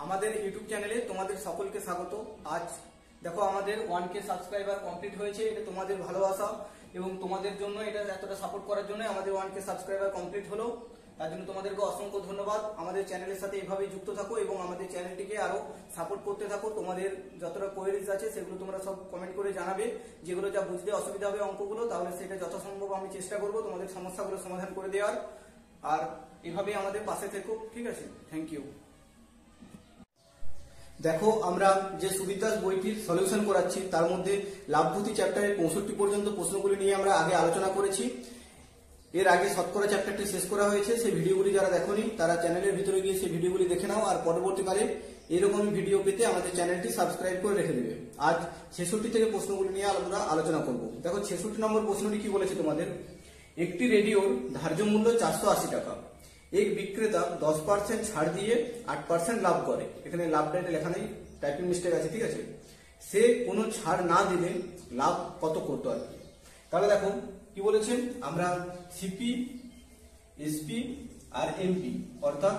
আমাদের ইউটিউব চ্যানেলে তোমাদের সকলকে স্বাগত। আজ দেখো আমাদের 1K সাবস্ক্রাইবার কমপ্লিট হয়েছে। এটা তোমাদের ভালোবাসা এবং তোমাদের জন্য, এটা এতটা সাপোর্ট করার জন্য আমাদের 1K সাবস্ক্রাইবার কমপ্লিট হলো। তার জন্য তোমাদেরকে অসংখ্য ধন্যবাদ। আমাদের চ্যানেলের সাথে এভাবেই যুক্ত থাকো এবং আমাদের চ্যানেলটিকে আরো সাপোর্ট করতে থাকো। তোমাদের যতটা কোয়েরিজ আছে সেগুলো তোমরা সব কমেন্ট করে জানাবে। যেগুলো যা বুঝতে অসুবিধা হবে অঙ্কগুলো, তাহলে সেটা যথাসম্ভব আমি চেষ্টা করবো তোমাদের সমস্যাগুলো সমাধান করে দেওয়ার। আর এভাবে আমাদের পাশে থেকো, ঠিক আছে? Thank you. দেখো আমরা যে সুবিদাস বইটির সলিউশন করাচ্ছি তার মধ্যে লাভভূতি চ্যাপ্টারের 65 পর্যন্ত প্রশ্নগুলি নিয়ে আমরা আগে আলোচনা করেছি। এর আগে শতকরা চ্যাপ্টারটি শেষ করা হয়েছে। সেই ভিডিওগুলি যারা দেখোনি তারা চ্যানেলের ভিতরে গিয়ে সেই ভিডিওগুলি দেখে নাও। আর পরবর্তীকালে এরকমই ভিডিও পেতে আমাদের চ্যানেলটি সাবস্ক্রাইব করে রেখে দেবে। আজ 66 থেকে প্রশ্নগুলি নিয়ে আমরা আলোচনা করব। দেখো 66 নম্বর প্রশ্নটি কি বলেছে তোমাদের, একটি রেডিওর ধার্য মূল্য 480 টাকা। এক বিক্রেতা 10% ছাড় দিয়ে 8% লাভ করে। এখানে লাভটা এটা লেখা নেই, টাইপিং মিস্টেক আছে, ঠিক আছে? সে কোনো ছাড় না দিলে লাভ কত করতো আর কি। তাহলে দেখো কি বলেছে, আমরা সিপি, এসপি আর এমপি, অর্থাৎ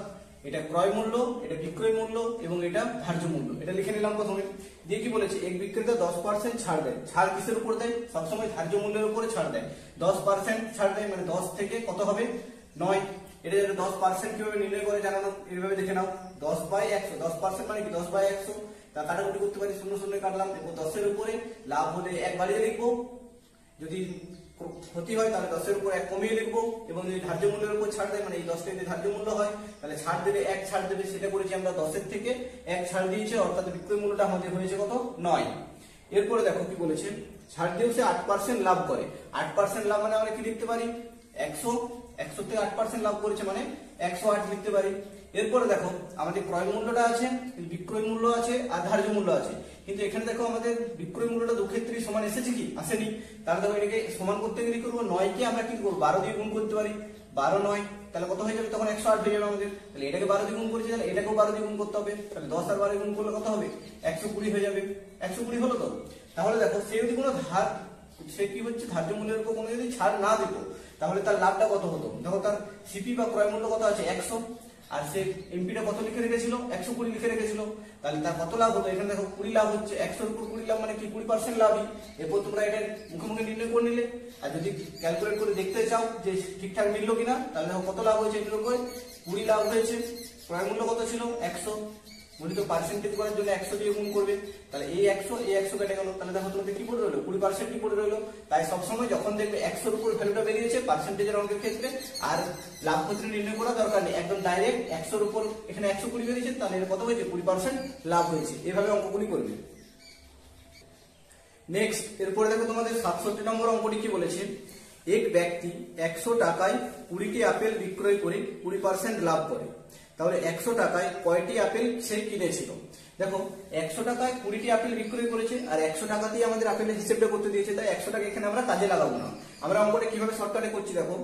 এটা ক্রয় মূল্য, এটা বিক্রয় মূল্য এবং এটা ধার্য মূল্য, এটা লিখে নিলাম প্রথমে। দিয়ে কি বলেছে, এক বিক্রেতা 10% ছাড় দেয়। ছাড় কিসের উপর দেয়? সবসময় ধার্য মূল্যের উপরে ছাড় দেয়। 10% ছাড় দেয় মানে 10 থেকে কত হবে? 9। এটা 10% কিভাবে নির্ণয় করে জানানো, এইভাবে দেখে নাও। 10/100, 10% মানে কি 10/100। তা কাটাকুটি করতে পারি, 0 0 কাটলাম। দেখো 10 এর উপরে লাভ হলে 1 বাড়িয়ে লিখবো, যদি ক্ষতি হয় তাহলে 10 এর উপর 1 কমিয়ে লিখবো। এবং যদি ধার্য মূল্যের উপর ছাড় দেয় মানে এই 10 টা যদি ধার্য মূল্য হয় তাহলে ছাড় দেবে 1 ছাড় দেবে, সেটা করেছি আমরা 10 এর থেকে 1 ছাড় দিয়েছে, অর্থাৎ বিক্রয় মূল্যটা আমাদের হয়েছে কত? 9। এরপরে দেখো কি বলেছে, ছাড় দিয়েও সে 8% লাভ করে। 8% লাভ মানে আমরা কি লিখতে পারি? 100 থেকে 8% লাভ করেছে মানে 108 লিখতে পারি। এরপরে দেখো আমাদের ক্রয় মূল্যটা আছে, বিক্রয় মূল্য আছে আর ধার্য মূল্য আছে। কিন্তু এখানে দেখো আমাদের বিক্রয় মূল্যটা দু ক্ষেত্রেই সমান এসেছে কি? আসেনি। তাহলে দেখো এটাকে সমান করতে গেলে কি করবো? 9 কে আমরা কি করবো? 12 দিয়ে গুণ করতে পারি। 12 9 তাহলে কত হয়ে যাবে? তখন 108 হয়ে যাবে আমাদের। তাহলে এটাকে 12 দিয়ে গুণ করেছি, তাহলে এটাকেও 12 দিয়ে গুণ করতে হবে। তাহলে 10 আর 12 গুণ করলে কত হবে? 120 হয়ে যাবে। 120 হলো তো? তাহলে দেখো সে যদি কোনো সে কি হচ্ছে, ধার্য মূল্যের উপর কোনো যদি ছাড় না দিত তাহলে তার লাভটা কত হতো? দেখো তার সিপি বা ক্রয় মূল্য কত আছে? 100। আর সে এমপিটা কত লিখে রেখেছিল? 120 লিখে রেখেছিল। তাহলে তার কত লাভ হতো? এখানে দেখো 20 লাভ হচ্ছে। 100 এর উপর 20 লাভ মানে কি? 20% লাভই। এরপর তোমরা এটা মুখে নির্ণয় করে নিলে। আর যদি ক্যালকুলেট করে দেখতে চাও যে ঠিকঠাক মিললো কিনা, তাহলে দেখো কত লাভ হয়েছে? এগুলোর উপরে 20 লাভ হয়েছে। ক্রয় মূল্য কত ছিল? 100। তো পার্সেন্টেজ করার জন্য 100 দিয়ে গুণ করবে। তাহলে এই 100 কেটে গেল। তাহলে দেখো তোমাদের কি পড়ে রইলো? 20% কি পড়ে রইলো। তাই সবসময় যখন দেখবে 100 এর উপর ভ্যালুটা বেরিয়েছে পার্সেন্টেজের অঙ্কের ক্ষেত্রে, আর লাভ ক্ষেত্রে নির্ণয় করা দরকার নেই, একদম ডাইরেক্ট 100 এর উপর এখানে 120 বেরিয়েছে, তাহলে এটা কত হয়েছে? 20% লাভ হয়েছে। এভাবে অঙ্কগুলি করবে। নেক্সট এরপরে দেখো তোমাদের 67 নম্বর অঙ্কটি কি বলেছে, এক ব্যক্তি 100 টাকায় 20টি আপেল বিক্রয় করে 20% লাভ করে। তাহলে 100 টাকায় কয়টি আপেল সে কিনেছিল? দেখো 100 টাকায় 20টি আপেল বিক্রয় করেছে আর 100 টাকাতেই আমাদের আপেলের হিসেবটা করতে দিয়েছে, তাই 100 টাকা এখানে আমরা কাজে লাগাবো না। আমরা অঙ্কটা কিভাবে শর্টকাটে করছি দেখো,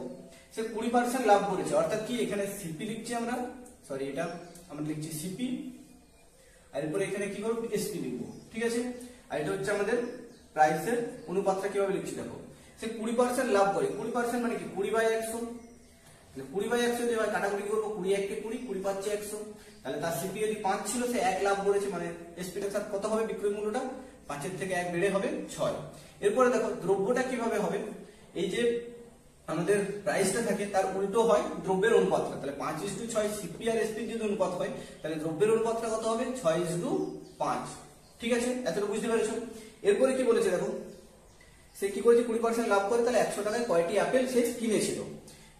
সে 20% লাভ করেছে, অর্থাৎ কি এখানে সিপি লিখছি আমরা, সরি এটা আমরা লিখছি সিপি, আর এরপরে এখানে কি করব? এসপি লিখবো, ঠিক আছে? আর এটা হচ্ছে আমাদের প্রাইসের অনুপাতটা কিভাবে লিখছি দেখো, সে 20% লাভ করে। 20% মানে কি? 20/100। 20/100 যদি কাটাকুটি করবো, 20 1 20, 20 পাচ্ছে 100। তাহলে তার সিপি যদি 5 ছিল, সে 1 লাভ করেছে, মানে এসপিটার সাথে কত হবে? বিক্রয় মূল্যটা 5 এর থেকে 1 বেড়ে হবে 6। এরপরে দেখো দ্রব্যটা কিভাবে হবে, এই যে আমাদের প্রাইসটা থাকে তার উল্টো হয় দ্রব্যের অনুপাতটা। তাহলে 5:6 সিপি আর এসপি যদি অনুপাত হয় তাহলে দ্রব্যের অনুপাতটা কত হবে? 6:5। ঠিক আছে, এতটুকু বুঝতে পেরেছো? এরপরে কি বলেছে দেখো, সে কি করেছে? 20% লাভ করে। তাহলে 100 টাকায় কয়টি আপেল সে কিনেছিল?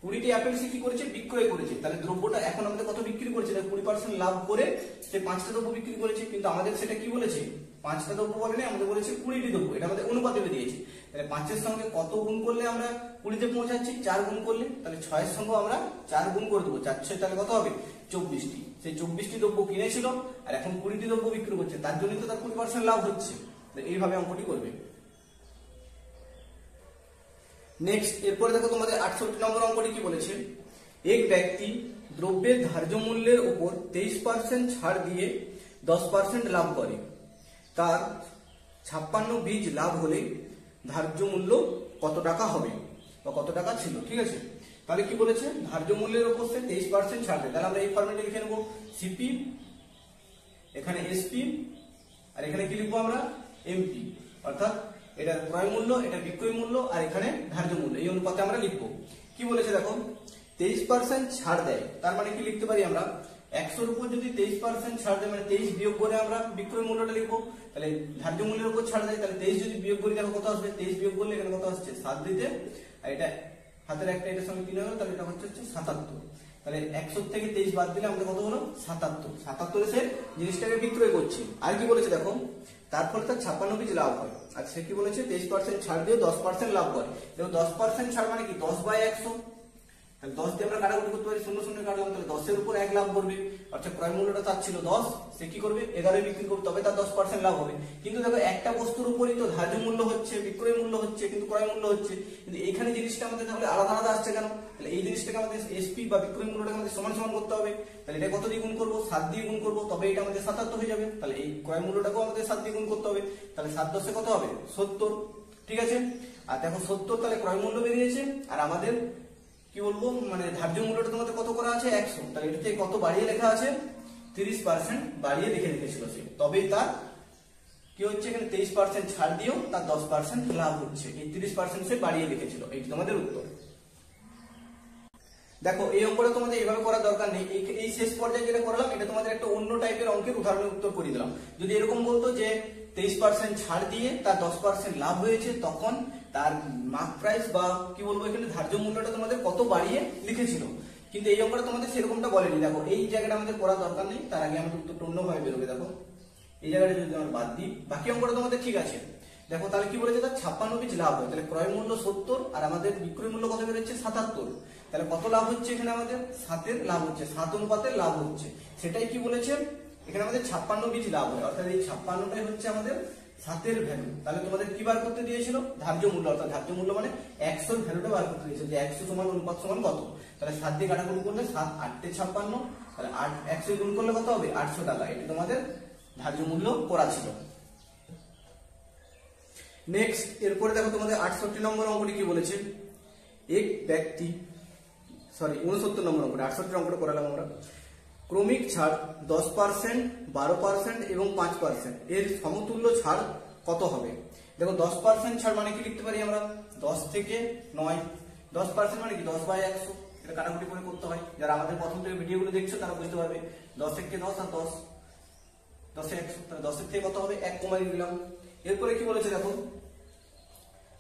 20টি আপেল সে কি করেছে? বিক্রয় করেছে। তাহলে দ্রব্যটা এখন আমাদের কত বিক্রি করেছে? 20% লাভ করে সে 5টা দ্রব্য বিক্রি করেছে, কিন্তু আমাদের সেটা কি বলেছে? 5টা দ্রব্য বলেনি, আমাদের বলেছে 20টি দ্রব্য। এটা আমাদের অনুপাতে দিয়েছে। তাহলে 5 এর সঙ্গে কত গুণ করলে আমরা 20 তে পৌঁছাচ্ছি? 4 গুণ করলে। তাহলে 6 এর সঙ্গে আমরা 4 গুণ করে দেবো। 4 6 তাহলে কত হবে? 24টি। সেই 24টি দ্রব্য কিনেছিল আর এখন 20টি দ্রব্য বিক্রি করছে, তার জন্যই তো তার 20% লাভ হচ্ছে। এইভাবে অঙ্কটি করবে। নেক্সট এরপরে দেখো তোমাদের 68 নম্বর অঙ্কটি কি বলেছে, এক ব্যক্তি দ্রব্যের ধার্য মূল্যের উপর 23% ছাড় দিয়ে 10% লাভ করে। তার 56 বীজ লাভ হলে ধার্য মূল্য কত টাকা হবে বা কত টাকা ছিল? ঠিক আছে, তাহলে কি বলেছে? ধার্য মূল্যের উপর সে 23% ছাড় দেয়। তাহলে আমরা এই ফর্মেটে লিখে নেবো, সিপি এখানে এসপি, আর এখানে কি লিখবো আমরা এমপি, অর্থাৎ এটা ক্রয় মূল্য, এটা বিক্রয় মূল্য, আর এখানে ধার্য মূল্য, এই অনুপাতে আমরা লিখবো। কি বলেছে দেখো, 23% ছাড় দেয়, তার মানে কি লিখতে পারি আমরা 100-র উপর যদি 23% ছাড় দেয়, মানে 23 বিয়োগ করে আমরা বিক্রয় মূল্যটা লিখবো। তাহলে ধার্য মূল্যের উপর ছাড় দেয়, তাহলে 23 যদি বিয়োগ করি তাহলে কত আসবে, 23 বিয়োগ করলে এখানে কত আসছে 7 দিতে, আর এটা হাতের একটা এটার সঙ্গে 3 হলো, তাহলে এটা হচ্ছে 77। তাহলে 100 থেকে 23 বাদ দিলে আমাদের কত হলো 77 সে জিনিসটাকে বিক্রয় করছে। আর কি বলেছে দেখো, তার ফলে তার 56 পিস লাভ হয়। আর সে কি বলেছে 23% ছাড় দিয়ে 10% লাভ করে। দেখো 10% ছাড় মানে কি 10/100, তাহলে 10 দিয়ে আমরা কাটাকুটি করতে পারি, 0 0 কাটলাম, তাহলে 10 এর উপর 1 লাভ করবে, অর্থাৎ ক্রয় মূল্যটা তার ছিল 10, সে কি করবে 11 বিক্রি করবে, তবে তার 10% লাভ হবে। কিন্তু দেখো একটা বস্তুর উপরই তো ধার্য মূল্য হচ্ছে, বিক্রয় মূল্য হচ্ছে, কিন্তু ক্রয় মূল্য হচ্ছে, কিন্তু এখানে জিনিসটা আমাদের তাহলে আলাদা আলাদা আসছে কেন? তাহলে এই জিনিসটাকে আমাদের এসপি বা বিক্রয় মূল্যটাকে আমাদের সমান সমান করতে হবে। তাহলে এটা কত দিয়ে গুণ করবো, 7 দিয়ে গুণ করবো, তবে এটা আমাদের 77 হয়ে যাবে। তাহলে এই ক্রয় মূল্যটাকেও আমাদের 7 দিয়ে গুণ করতে হবে, তাহলে 7 10 কত হবে 70, ঠিক আছে। আর দেখো 70, তাহলে ক্রয় মূল্য বেরিয়েছে, আর আমাদের কি বলবো মানে ধার্য মূল্যটা তোমাদের কত করা আছে 100, তাহলে এটাতে কত বাড়িয়ে লেখা আছে 30% বাড়িয়ে লিখে রেখেছিল সে, তবেই তার কি হচ্ছে এখানে 23% ছাড় দিয়েও তার 10% লাভ হচ্ছে, এই 30% সে বাড়িয়ে লিখেছিল। এই তোমাদের উত্তর। দেখো এই অঙ্কটা তোমাদের এইভাবে করার দরকার নেই, এই শেষ পর্যায়ে যেটা করলাম এটা তোমাদের একটা অন্য টাইপের অঙ্কের উদাহরণের উত্তর করে দিলাম। যদি এরকম বলতো যে 23% ছাড় দিয়ে তার 10% লাভ হয়েছে, তখন তার মার্ক প্রাইস বা কি বলবো এখানে ধার্য মূল্যটা তোমাদের কত বাড়িয়ে লিখেছিল, কিন্তু এই অঙ্কটা তোমাদের সেরকমটা বলেনি। দেখো এই জায়গাটা আমাদের করার দরকার নেই, তার আগে আমাদের উত্তরটা অন্যভাবে বেরোবে। দেখো এই জায়গাটা যদি আমরা বাদ দিই, বাকি অঙ্কটা তোমাদের ঠিক আছে। দেখো তাহলে কি বলেছে, তার 56 পিস লাভ হয়, তাহলে ক্রয় মূল্য 70 আর আমাদের বিক্রয় মূল্য কত বেরোচ্ছে 77, তাহলে কত লাভ হচ্ছে এখানে আমাদের 7-এর লাভ হচ্ছে, 7 অনুপাতের লাভ হচ্ছে, সেটাই কি বলেছে এখানে আমাদের 56 পিস লাভ হয়, অর্থাৎ এই 56টাই হচ্ছে আমাদের 7-এর ভ্যালু। তাহলে তোমাদের কি বার করতে দিয়েছিল ধার্য মূল্য, অর্থাৎ ধার্য মূল্য মানে 100-র ভ্যালুটা বার করতে দিয়েছিল, যে 100 সমান অনুপাত সমান কত, তাহলে 7 দিয়ে কাটাকুটি করলে 7 8 56, তাহলে 8 100 গুণ করলে কত হবে 800 টাকা, এটা তোমাদের ধার্য মূল্য করা ছিল। নেক্সট এরপরে দেখো তোমাদের 68 নম্বর অঙ্কটি কি বলেছে, এক ব্যক্তি 69 নম্বর অঙ্কটা, 68 অঙ্কটা করালাম আমরা। ক্রমিক ছাড় 10%, 12% এবং 5%, এর সমতুল্য ছাড় কত হবে? দেখো 10% ছাড় মানে কি লিখতে পারি আমরা 10 থেকে 9, 10% মানে কি 10/100, এটা কাটাকুটি করে করতে হয়, যারা আমাদের প্রথম থেকে ভিডিওগুলো দেখছো তারা বুঝতে পারবে। 10 থেকে 10 আর 10 10 100, তাহলে 10 থেকে কত হবে 1 কমাই দিলাম। এরপরে কি বলেছে দেখো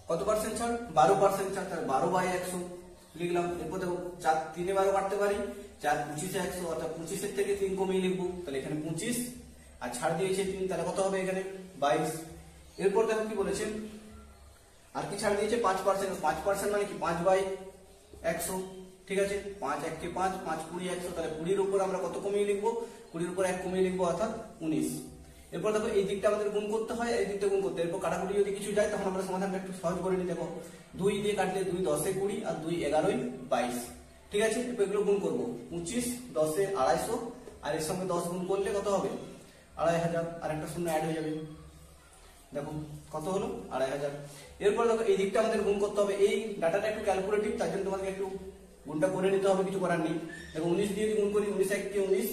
কত পার্সেন্ট ছাড় 12% ছাড়, তাহলে 12/100 লিখলাম। এরপর দেখো 4 3 12 কাটতে পারি, 4 25 100, অর্থাৎ 25 থেকে 3 কমিয়ে লিখবো, তাহলে এখানে 25 আর ছাড় দিয়েছে 3, তাহলে কত হবে এখানে 22। এরপর দেখো কি বলেছে আর কি ছাড় দিয়েছে 5%, 5% মানে কি 5/100, ঠিক আছে। 5 1 কে 5, 5 20 100, তাহলে 20-র উপর আমরা কত কমিয়ে লিখবো 20-র উপর 1 কমিয়ে লিখবো, অর্থাৎ 19। এরপর দেখো এই দিকটা আমাদের গুণ করতে হয়, এই দিকটা গুণ করতে, এরপর কাটাকুটি যদি কিছু যায় তখন আমরা সমাধানটা একটু সহজ করে নিই। দেখো 2 দিয়ে কাটলে 2 10 এ 20 আর 2 11 এ 22, ঠিক আছে। এরপর এগুলো গুণ করবো 25 10 এ 250, আর এর সঙ্গে 10 গুণ করলে কত হবে 2500, আর একটা শূন্য অ্যাড হয়ে যাবে, দেখো কত হলো 2500। এরপর দেখো এই দিকটা আমাদের গুণ করতে হবে, এই ডাটাটা একটু ক্যালকুলেটিভ, তার জন্য তোমাদের একটু গুণটা করে নিতে হবে, কিছু করার নেই। দেখো 19 দিয়ে গুণ করি, 19 1 কে 19,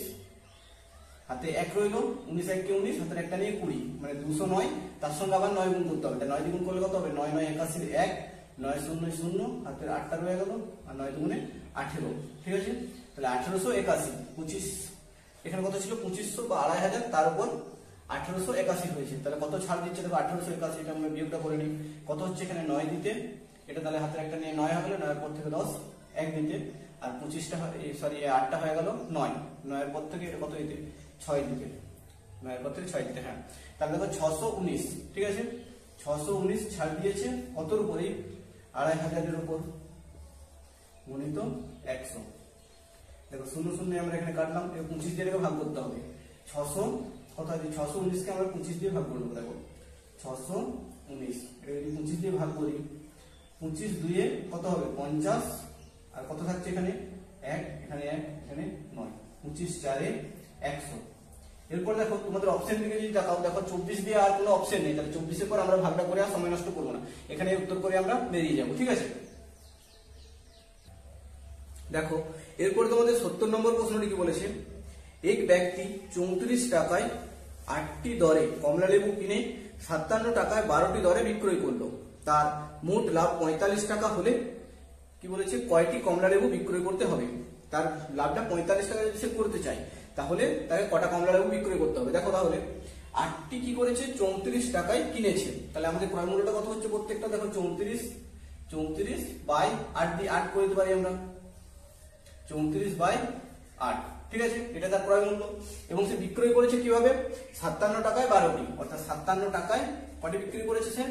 হাতে 1 রইলো, 19 1 কে 19, হাতের একটা নিয়ে 20, মানে 209, তার সঙ্গে আবার 9 গুণ করতে হবে, 9 দিয়ে গুণ করলে কত হবে 9 9 81 1, 9 0 0, হাতের 8টা রয়ে গেল, আর 9 দুগুণে 18, ঠিক আছে। তাহলে 1881, 25 এখানে কত ছিল 2500 বা 2500, তার উপর 1881 হয়েছে, তাহলে কত ছাড় দিচ্ছে দেখো 1881, এটা আমরা বিয়োগটা করে নিই, কত হচ্ছে এখানে 9 দিতে, এটা তাহলে হাতের একটা নিয়ে 9 হলো, 9 এর পর থেকে 10 1 দিতে, আর 25টা সরি 8টা হয়ে গেল 9, 9 এর পর থেকে এটা কত দিতে 6 দিতে, 9 এর পর থেকে 6 দিতে, হ্যাঁ। তাহলে দেখো 619, ঠিক আছে, 619 ছাড় দিয়েছে কতর উপরে 2500 এর উপর গুণিত 100। দেখো 0 0 আমরা এখানে কাটলাম, 25 দিয়ে ভাগ করতে হবে, 600 কত হয় 619 কে আমরা 25 দিয়ে ভাগ করব। দেখো 619 এটা যদি 25 দিয়ে ভাগ করি, 25 2 এ কত হবে 50, আর কত থাকছে এখানে 1, এখানে 1, এখানে 9, 25 4 এ 100। এরপর দেখো তোমাদের অপশন দিকে যদি তাকাও, দেখো 24 দিয়ে আর কোনো অপশন নেই, তাহলে 24 এর পর আমরা ভাগটা করে আর সময় নষ্ট করব না, এখানে উত্তর করে আমরা বেরিয়ে যাব, ঠিক আছে। দেখো এরপর তোমাদের 70 নম্বর প্রশ্নটি কি বলেছে, এক ব্যক্তি 34 টাকায় 8টি দরে কমলা লেবু কিনে 57 টাকায় 12টি দরে বিক্রয় করলো। তার মোট লাভ 45 টাকা হলে কি বলেছে, কয়টি কমলা লেবু বিক্রয় করতে হবে? তার লাভটা 45 টাকা যদি সে করতে চায় তাহলে তাকে কটা কমলা লেবু বিক্রয় করতে হবে? দেখো তাহলে 8টি কি করেছে, 34 টাকায় কিনেছে, তাহলে আমাদের ক্রয় মূল্যটা কত হচ্ছে প্রত্যেকটা? দেখো 34 বাই 8 দিয়ে 8 করে দিতে পারি আমরা, 34 বাই 8, ঠিক আছে, এটা তার ক্রয় মূল্য। এবং সে বিক্রয় করেছে কিভাবে? 57 টাকায় 12টি, অর্থাৎ 57 টাকায় কটি বিক্রি করেছে সে?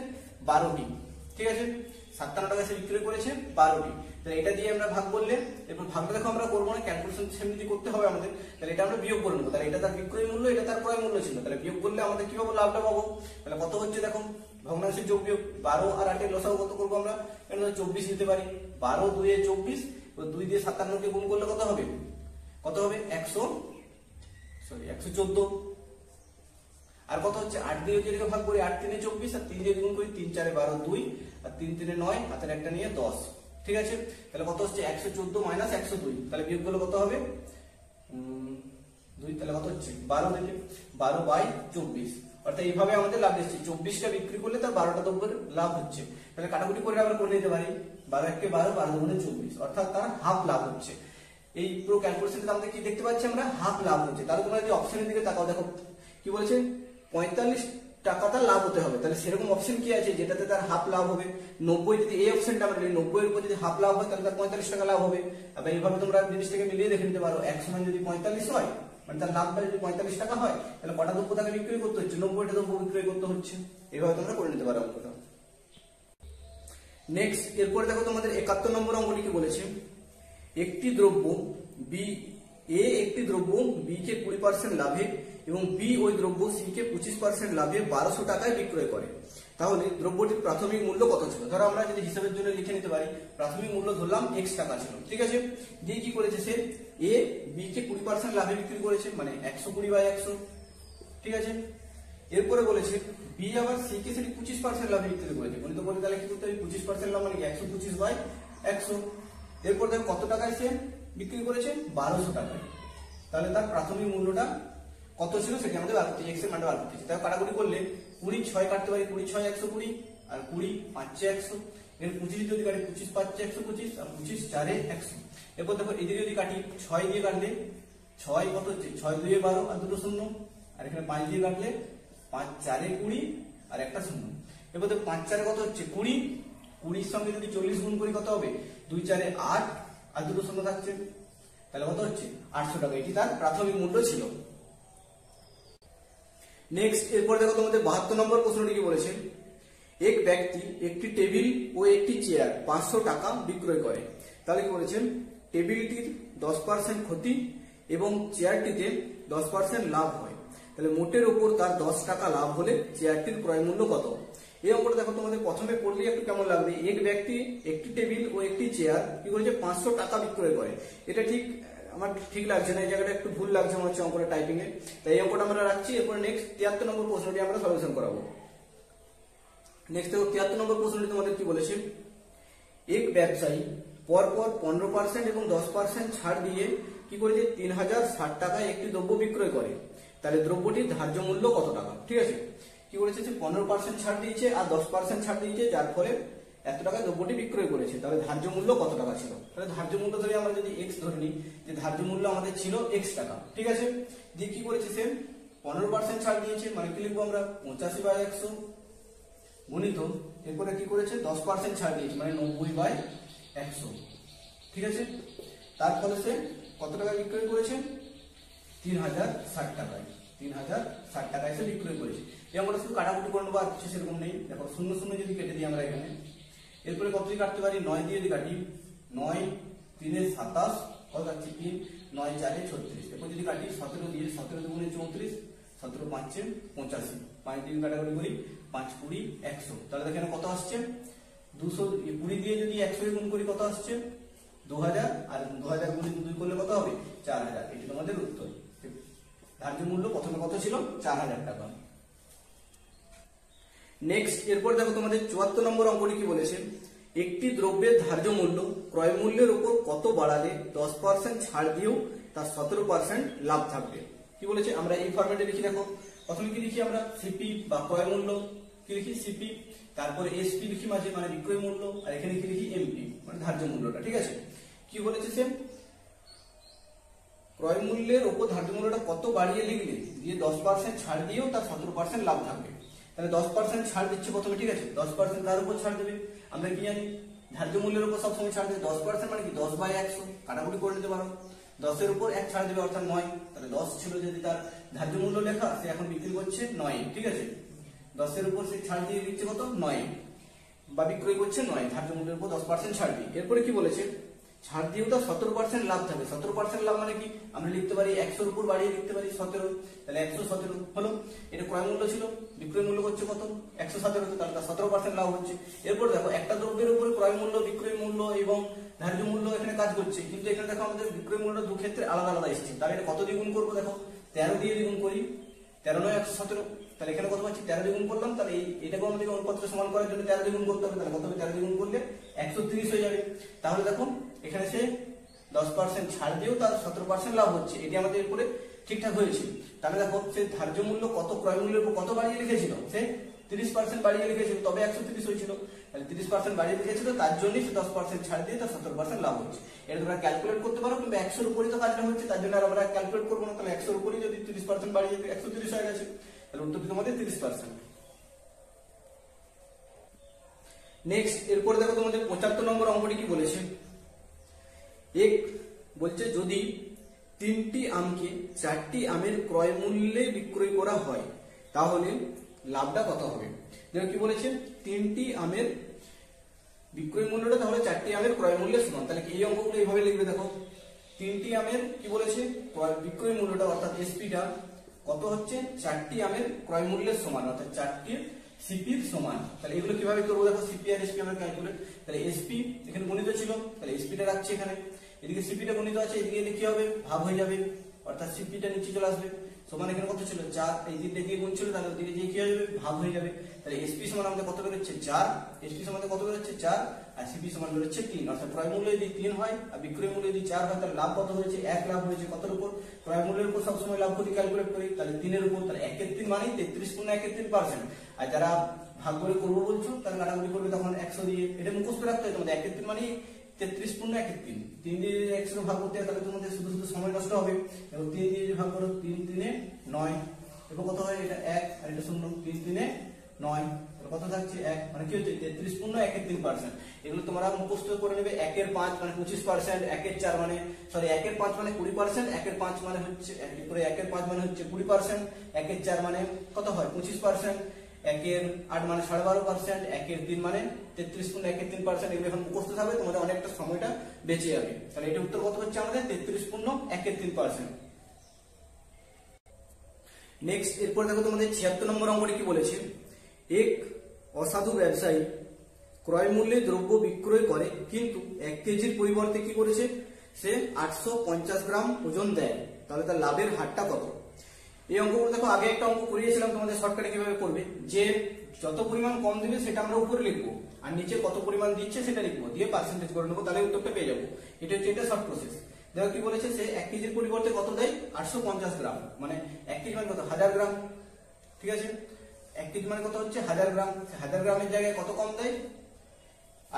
12টি, ঠিক আছে, 57 টাকায় সে বিক্রয় করেছে 12টি। তাহলে এটা দিয়ে আমরা ভাগ করলে, এরপর ভাগটা দেখো আমরা করবো না, ক্যালকুলেশন সেমনি করতে হবে আমাদের। তাহলে এটা আমরা বিয়োগ করে নেবো, তাহলে এটা তার বিক্রয় মূল্য, এটা তার ক্রয় মূল্য ছিল, তাহলে বিয়োগ করলে আমাদের কি পাবো? লাভটা পাবো। তাহলে কত হচ্ছে দেখো, ভগ্নাংশের যোগ বিয়োগ, 12 আর 8 এর লসাগু কত করবো আমরা? 24 নিতে পারি, 12 2 এ 24, 2 দিয়ে 57 কে গুণ করলে কত হবে? কত হবে? 114। আর কত হচ্ছে? 8 দিয়ে যদি ভাগ করি, 8 3 এ 24, আর 3 দিয়ে গুণ করি, 3 4 এ 12, 2 আর 3 3 এ 9, হাতের একটা নিয়ে 10, ঠিক আছে। তাহলে কত হচ্ছে? 114 মাইনাস 102, তাহলে বিয়োগ করলে কত হবে? 2, তাহলে কত হচ্ছে? 12 থেকে 12 বাই 24, অর্থাৎ এইভাবে আমাদের লাভ এসেছে। 24টা বিক্রি করলে তার 12টা দ্রব্যের লাভ হচ্ছে। তাহলে কাটাকুটি করে আমরা করে নিতে পারি, 12 কে 12, 12 দুগুণে 24, অর্থাৎ তার হাফ লাভ হচ্ছে। এই পুরো ক্যালকুলেশনটা আমাদের কি দেখতে পাচ্ছি আমরা? হাফ লাভ হচ্ছে। তাহলে তোমরা যদি অপশনের দিকে তাকাও, দেখো কি বলেছে, 45 টাকা তার লাভ হতে হবে। তাহলে সেরকম অপশন কি আছে যেটাতে তার হাফ লাভ হবে? 90, যদি এই অপশনটা আমরা নিই, 90 এর উপর যদি হাফ লাভ হয় তাহলে তার 45 টাকা লাভ হবে। আবার এইভাবে তোমরা জিনিসটাকে মিলিয়ে দেখে নিতে পারো, 100 মান যদি 45 হয়, মানে তার লাভটা যদি 45 টাকা হয়, তাহলে কটা দ্রব্য তাকে বিক্রয় করতে হচ্ছে? 90টা দ্রব্য বিক্রয় করতে হচ্ছে। এইভাবে তোমরা করে নিতে পারো অঙ্কটা। নেক্সট, এরপরে দেখো তোমাদের 71 নম্বর অঙ্কটি কি বলেছে, একটি দ্রব্য বি, এ একটি দ্রব্য বি কে 20% লাভে এবং বি ওই দ্রব্য সি কে 25% লাভে 1200 টাকায় বিক্রয় করে। তাহলে দ্রব্যটির প্রাথমিক মূল্য কত ছিল? ধরো আমরা যদি হিসাবের জন্য লিখে নিতে পারি, প্রাথমিক মূল্য ধরলাম x টাকা ছিল, ঠিক আছে। দিয়ে কি করেছে সে? এ বি কে 20% লাভে বিক্রি করেছে, মানে 120 বাই 100, ঠিক আছে। এরপরে বলেছে বি আবার সি কে সেটি 25% লাভে বিক্রি করেছে, গণিত করে তাহলে কি করতে হবে? 25% লাভ মানে 125 বাই 100। এরপর দেখো কত টাকায় সে বিক্রি করেছে? 1200 টাকায়। তাহলে তার প্রাথমিক মূল্যটা কত ছিল সেটা আমাদের বার করতে, এক্স এর মানটা বার করতে। তাহলে কাটাকুটি করলে 20 6 কাটতে পারি, 20 6 120, আর 20 5 100, এর 25 যদি কাটি, 25 5 125, আর 25 4 100। এরপর দেখো এদিকে যদি কাটি, 6 দিয়ে কাটলে 6 কত হচ্ছে? 6 2 এ 12 আর দুটো শূন্য, আর এখানে 5 দিয়ে কাটলে 5 4 এ 20 আর একটা শূন্য। এরপর দেখো 5 4 কত হচ্ছে? 20, 20 এর সঙ্গে যদি 40 গুণ করি কত হবে? 2 4 এ 8 আর দুটো শূন্য থাকছে, তাহলে কত হচ্ছে? 800 টাকা। এটি তার প্রাথমিক মূল্য ছিল। নেক্সট, এরপর দেখো তোমাদের 72 নম্বর প্রশ্নটি কি বলেছে, এক ব্যক্তি একটি টেবিল ও একটি চেয়ার 500 টাকা বিক্রয় করে। তাহলে কি বলেছেন? টেবিলটির 10% ক্ষতি এবং চেয়ারটিতে 10% লাভ হয়। তাহলে মোটের উপর তার 10 টাকা লাভ হলে চেয়ারটির ক্রয় মূল্য কত? এই অঙ্কটা দেখো তোমাদের প্রথমে পড়লে একটু কেমন লাগবে, এক ব্যক্তি একটি টেবিল ও একটি চেয়ার কি করেছে? 500 টাকা বিক্রয় করে। এটা ঠিক আমার ঠিক লাগছে না, এই জায়গাটা একটু ভুল লাগছে মনে হচ্ছে অঙ্কটা টাইপিং এ। তাই এই অঙ্কটা আমরা রাখছি। এরপর নেক্সট 73 নম্বর প্রশ্নটি আমরা সলিউশন করাবো। নেক্সট দেখো 73 নম্বর প্রশ্নটি তোমাদের কি বলেছে, এক ব্যবসায়ী পরপর 15% এবং 10% ছাড় দিয়ে কি করেছে? 3060 টাকায় একটি দ্রব্য বিক্রয় করে। তাহলে দ্রব্যটির ধার্য মূল্য কত টাকা? ঠিক আছে, কি করেছে? 15% ছাড় দিয়েছে আর 10% ছাড় দিয়েছে, যার ফলে এত টাকায় দ্রব্যটি বিক্রয় করেছে। তাহলে ধার্য মূল্য কত টাকা ছিল? তাহলে ধার্য মূল্য ধরে আমরা যদি x ধরে নিই, যে ধার্য মূল্য আমাদের ছিল x টাকা, ঠিক আছে। দিয়ে কি করেছে সে? 15% ছাড় দিয়েছে, মানে কি লিখবো আমরা? 85 বাই 100 গুণিত, এরপরে কি করেছে? 10% ছাড় দিয়েছে, মানে 90 বাই 100, ঠিক আছে। তার ফলে সে কত টাকা বিক্রয় করেছে? 3060 টাকায়। 3060 টাকায় সে বিক্রয় করেছে। এই আমরা শুধু কাটাকুটি করে নেবো, আর কিছু সেরকম নেই। দেখো 0 0 যদি কেটে দিই আমরা এখানে, এরপরে কত দিয়ে কাটতে পারি? 9 দিয়ে যদি কাটি, 9 3 এ 27, কত যাচ্ছে? 3 9 4 এ 36। এরপর যদি কাটি 17 দিয়ে, 17 দুগুণে 34, 17 5 এ 85, 5 দিয়ে কাটাকুটি করি, 5 20 100। তাহলে এখানে কত আসছে? 220 দিয়ে যদি 100 এ গুণ করি কত আসছে? 2000, আর 2000 গুণে 2 করলে কত হবে? 4000। এটি তোমাদের উত্তর। ধার্য মূল্য প্রথমে কত ছিল? 4000 টাকা। নেক্সট, এরপর দেখো তোমাদের 74 নম্বর অঙ্কটি কি বলেছে, একটি দ্রব্যের ধার্য মূল্য ক্রয় মূল্যের উপর কত বাড়ালে 10% ছাড় দিয়েও তার 17% লাভ থাকবে। কি বলেছে আমরা এই ফরম্যাটে লিখি, দেখো প্রথমে কি লিখি আমরা সিপি বা ক্রয় মূল্য, কি লিখি সিপি, তারপরে এসপি লিখি মাঝে মানে বিক্রয় মূল্য, আর এখানে কি লিখি এমপি মানে ধার্য মূল্যটা। ঠিক আছে, কি বলেছে সে ক্রয় মূল্যের উপর ধার্য মূল্যটা কত বাড়িয়ে লিখলে দিয়ে 10% ছাড় দিয়েও তার 17% লাভ থাকবে। তাহলে 10% ছাড় দিচ্ছে প্রথমে, ঠিক আছে 10% তার উপর ছাড় দেবে। আমরা কি জানি ধার্য মূল্যের উপর সবসময় ছাড় দেবে 10% মানে কি 10/100 কাটাকুটি করে নিতে পারো, 10 এর উপর 1 ছাড় দেবে অর্থাৎ 9। তাহলে 10 ছিল যদি তার ধার্য মূল্য লেখা, সে এখন বিক্রি করছে 9, ঠিক আছে 10 এর উপর সে ছাড় দিয়ে দিচ্ছে কত 9 বা বিক্রয় করছে 9 ধার্য মূল্যের উপর 10% ছাড় দিয়ে। এরপরে কি বলেছে ছাড় দিয়েও তো 17% লাভ থাকবে। 17% লাভ মানে কি আমরা লিখতে পারি 100 এর উপর বাড়িয়ে লিখতে পারি 17, তাহলে 117 হলো। এটা ক্রয় মূল্য ছিল, বিক্রয় মূল্য হচ্ছে কত 117, তাহলে তার 17% লাভ হচ্ছে। এরপর দেখো একটা দ্রব্যের উপরে ক্রয় মূল্য, বিক্রয় মূল্য এবং ধার্য মূল্য এখানে কাজ করছে, কিন্তু এখানে দেখো আমাদের বিক্রয় মূল্য দু ক্ষেত্রে আলাদা আলাদা এসেছে। তাহলে এটা কত দিয়ে গুণ করবো, দেখো 13 দিয়ে দ্বিগুণ করি, 13 9 117, তাহলে এখানে কত পাচ্ছি 13 দ্বিগুণ করলাম। তাহলে এটাকে আমাদের অনুপাতটা সমান করার জন্য 13 দ্বিগুণ করতে হবে। তাহলে কত হবে 13 দ্বিগুণ করলে 130 হয়ে যাবে। তাহলে দেখো এখানে সে 10% ছাড় দিয়েও তার 17% লাভ হচ্ছে, এটি আমাদের এরপরে ঠিকঠাক হয়েছে। তাহলে দেখো সে ধার্য মূল্য কত ক্রয় মূল্যের উপর কত বাড়িয়ে লিখেছিল, সে 30% বাড়িয়ে লিখেছিল, তবে 130 হয়েছিল। তাহলে 30% বাড়িয়ে লিখেছিল, তার জন্যই সে 10% ছাড় দিয়ে তার 17% লাভ হচ্ছে। এটা তোমরা ক্যালকুলেট করতে পারো, কিন্তু 100 এর উপরই তো কাজটা হচ্ছে, তার জন্য আর আমরা ক্যালকুলেট করবো না। তাহলে 100 এর উপরই যদি 30% বাড়িয়ে 130 হয়ে গেছে, তাহলে উত্তরটি তোমাদের 30%। নেক্সট এরপরে দেখো তোমাদের 75 নম্বর অঙ্কটি কি বলেছে, এক বলছে যদি 3টি আমকে 4টি আমের ক্রয় মূল্যে বিক্রয় করা হয় তাহলে লাভটা কত হবে। দেখো কি বলেছে 3টি আমের বিক্রয় মূল্যটা তাহলে 4টি আমের ক্রয় মূল্যের সমান। তাহলে এই অঙ্কগুলো এইভাবে লিখবে, দেখো 3টি আমের কি বলেছে বিক্রয় মূল্যটা অর্থাৎ এসপিটা কত হচ্ছে 4টি আমের ক্রয় মূল্যের সমান, অর্থাৎ 4টি সিপির সমান। তাহলে এগুলো কিভাবে করবো, দেখো সিপি আর এসপি আমরা ক্যালকুলেট। তাহলে এসপি এখানে গণিত ছিল, তাহলে এসপিটা রাখছি এখানে, এদিকে সিপিটা গণিত আছে, এদিকে এলে কি হবে ভাগ হয়ে যাবে, অর্থাৎ সিপিটা নিচে চলে আসবে। সমান এখানে কত ছিল 4, এই দিকটা দিয়ে গুণ ছিল, তাহলে ওদিকে দিয়ে কি হয়ে যাবে ভাগ হয়ে যাবে। তাহলে এসপি সমান আমাদের কত বেরোচ্ছে 4, এসপি সমান কত বেরোচ্ছে 4, আর সিপি সমান বেরোচ্ছে 3। অর্থাৎ ক্রয় মূল্য যদি 3 হয় আর বিক্রয় মূল্য যদি 4 হয়, তাহলে লাভ কত হয়েছে 1 লাভ হয়েছে। কতর উপর ক্রয় মূল্যের উপর সবসময় লাভ করি ক্যালকুলেট করি, তাহলে 3 এর উপর, তাহলে 1 এর 3 মানে 33 গুণ 1 এর 3%। আর যারা ভাগ করে করবো বলছো তাহলে কাটাকুটি করবে তখন 100 দিয়ে, এটা মুখস্থ রাখতে হয় তোমাদের। 1 এর 3 মানে 33 গুণ 1 এর 3, 3 দিয়ে 100 ভাগ করতে হয়, তাহলে তোমাদের শুধু শুধু সময় নষ্ট হবে। এবং 3 দিয়ে যদি ভাগ করো 3 3 9, এরপর কত হয় এটা 1 আর এটা 0, 3 3 9, কত থাকছে 1, মানে কি হচ্ছে 33 গুণ 1 এর 3%। এগুলো তোমরা মুখস্থ করে নেবে। 1 এর 5 মানে 25%, 1 এর 4 মানে 1 এর 5 মানে 20%, 1 এর 5 মানে হচ্ছে 1 এর 5 মানে হচ্ছে 20%, 1 এর 4 মানে কত হয় 25%, 1 এর 8 মানে 12.5%, 1 এর 3 মানে 33 গুণ 1 এর 3%। এগুলো এখন মুখস্থ থাকবে, তোমাদের অনেকটা সময়টা বেঁচে যাবে। তাহলে এটা উত্তর কত হচ্ছে আমাদের 33 গুণ 1 এর 3%। নেক্সট এরপর দেখো তোমাদের 76 নম্বর অঙ্কটি কি বলেছে, এক অসাধু ব্যবসায়ী ক্রয় মূল্যে দ্রব্য বিক্রয় করে, কিন্তু 1 কেজির পরিবর্তে কি করেছে সে 850 গ্রাম ওজন দেয়, তাহলে তার লাভের হারটা কত। এই অঙ্কগুলো দেখো আগে একটা অঙ্ক করিয়েছিলাম তোমাদের শর্টকাটে কিভাবে করবে, যে যত পরিমাণ কম দিবে সেটা আমরা উপরে লিখবো, আর নিচে কত পরিমাণ দিচ্ছে সেটা লিখবো, দিয়ে পার্সেন্টেজ করে নেবো, তাহলে উত্তরটা পেয়ে যাবো। এটা হচ্ছে এটা শর্ট প্রসেস। দেখো কি বলেছে সে 1 কেজির পরিবর্তে কত দেয় 850 গ্রাম, মানে 1 কেজি মানে কত 1000 গ্রাম, ঠিক আছে 1 কেজি মানে কত হচ্ছে 1000 গ্রাম, 1000 গ্রামের জায়গায় কত কম দেয়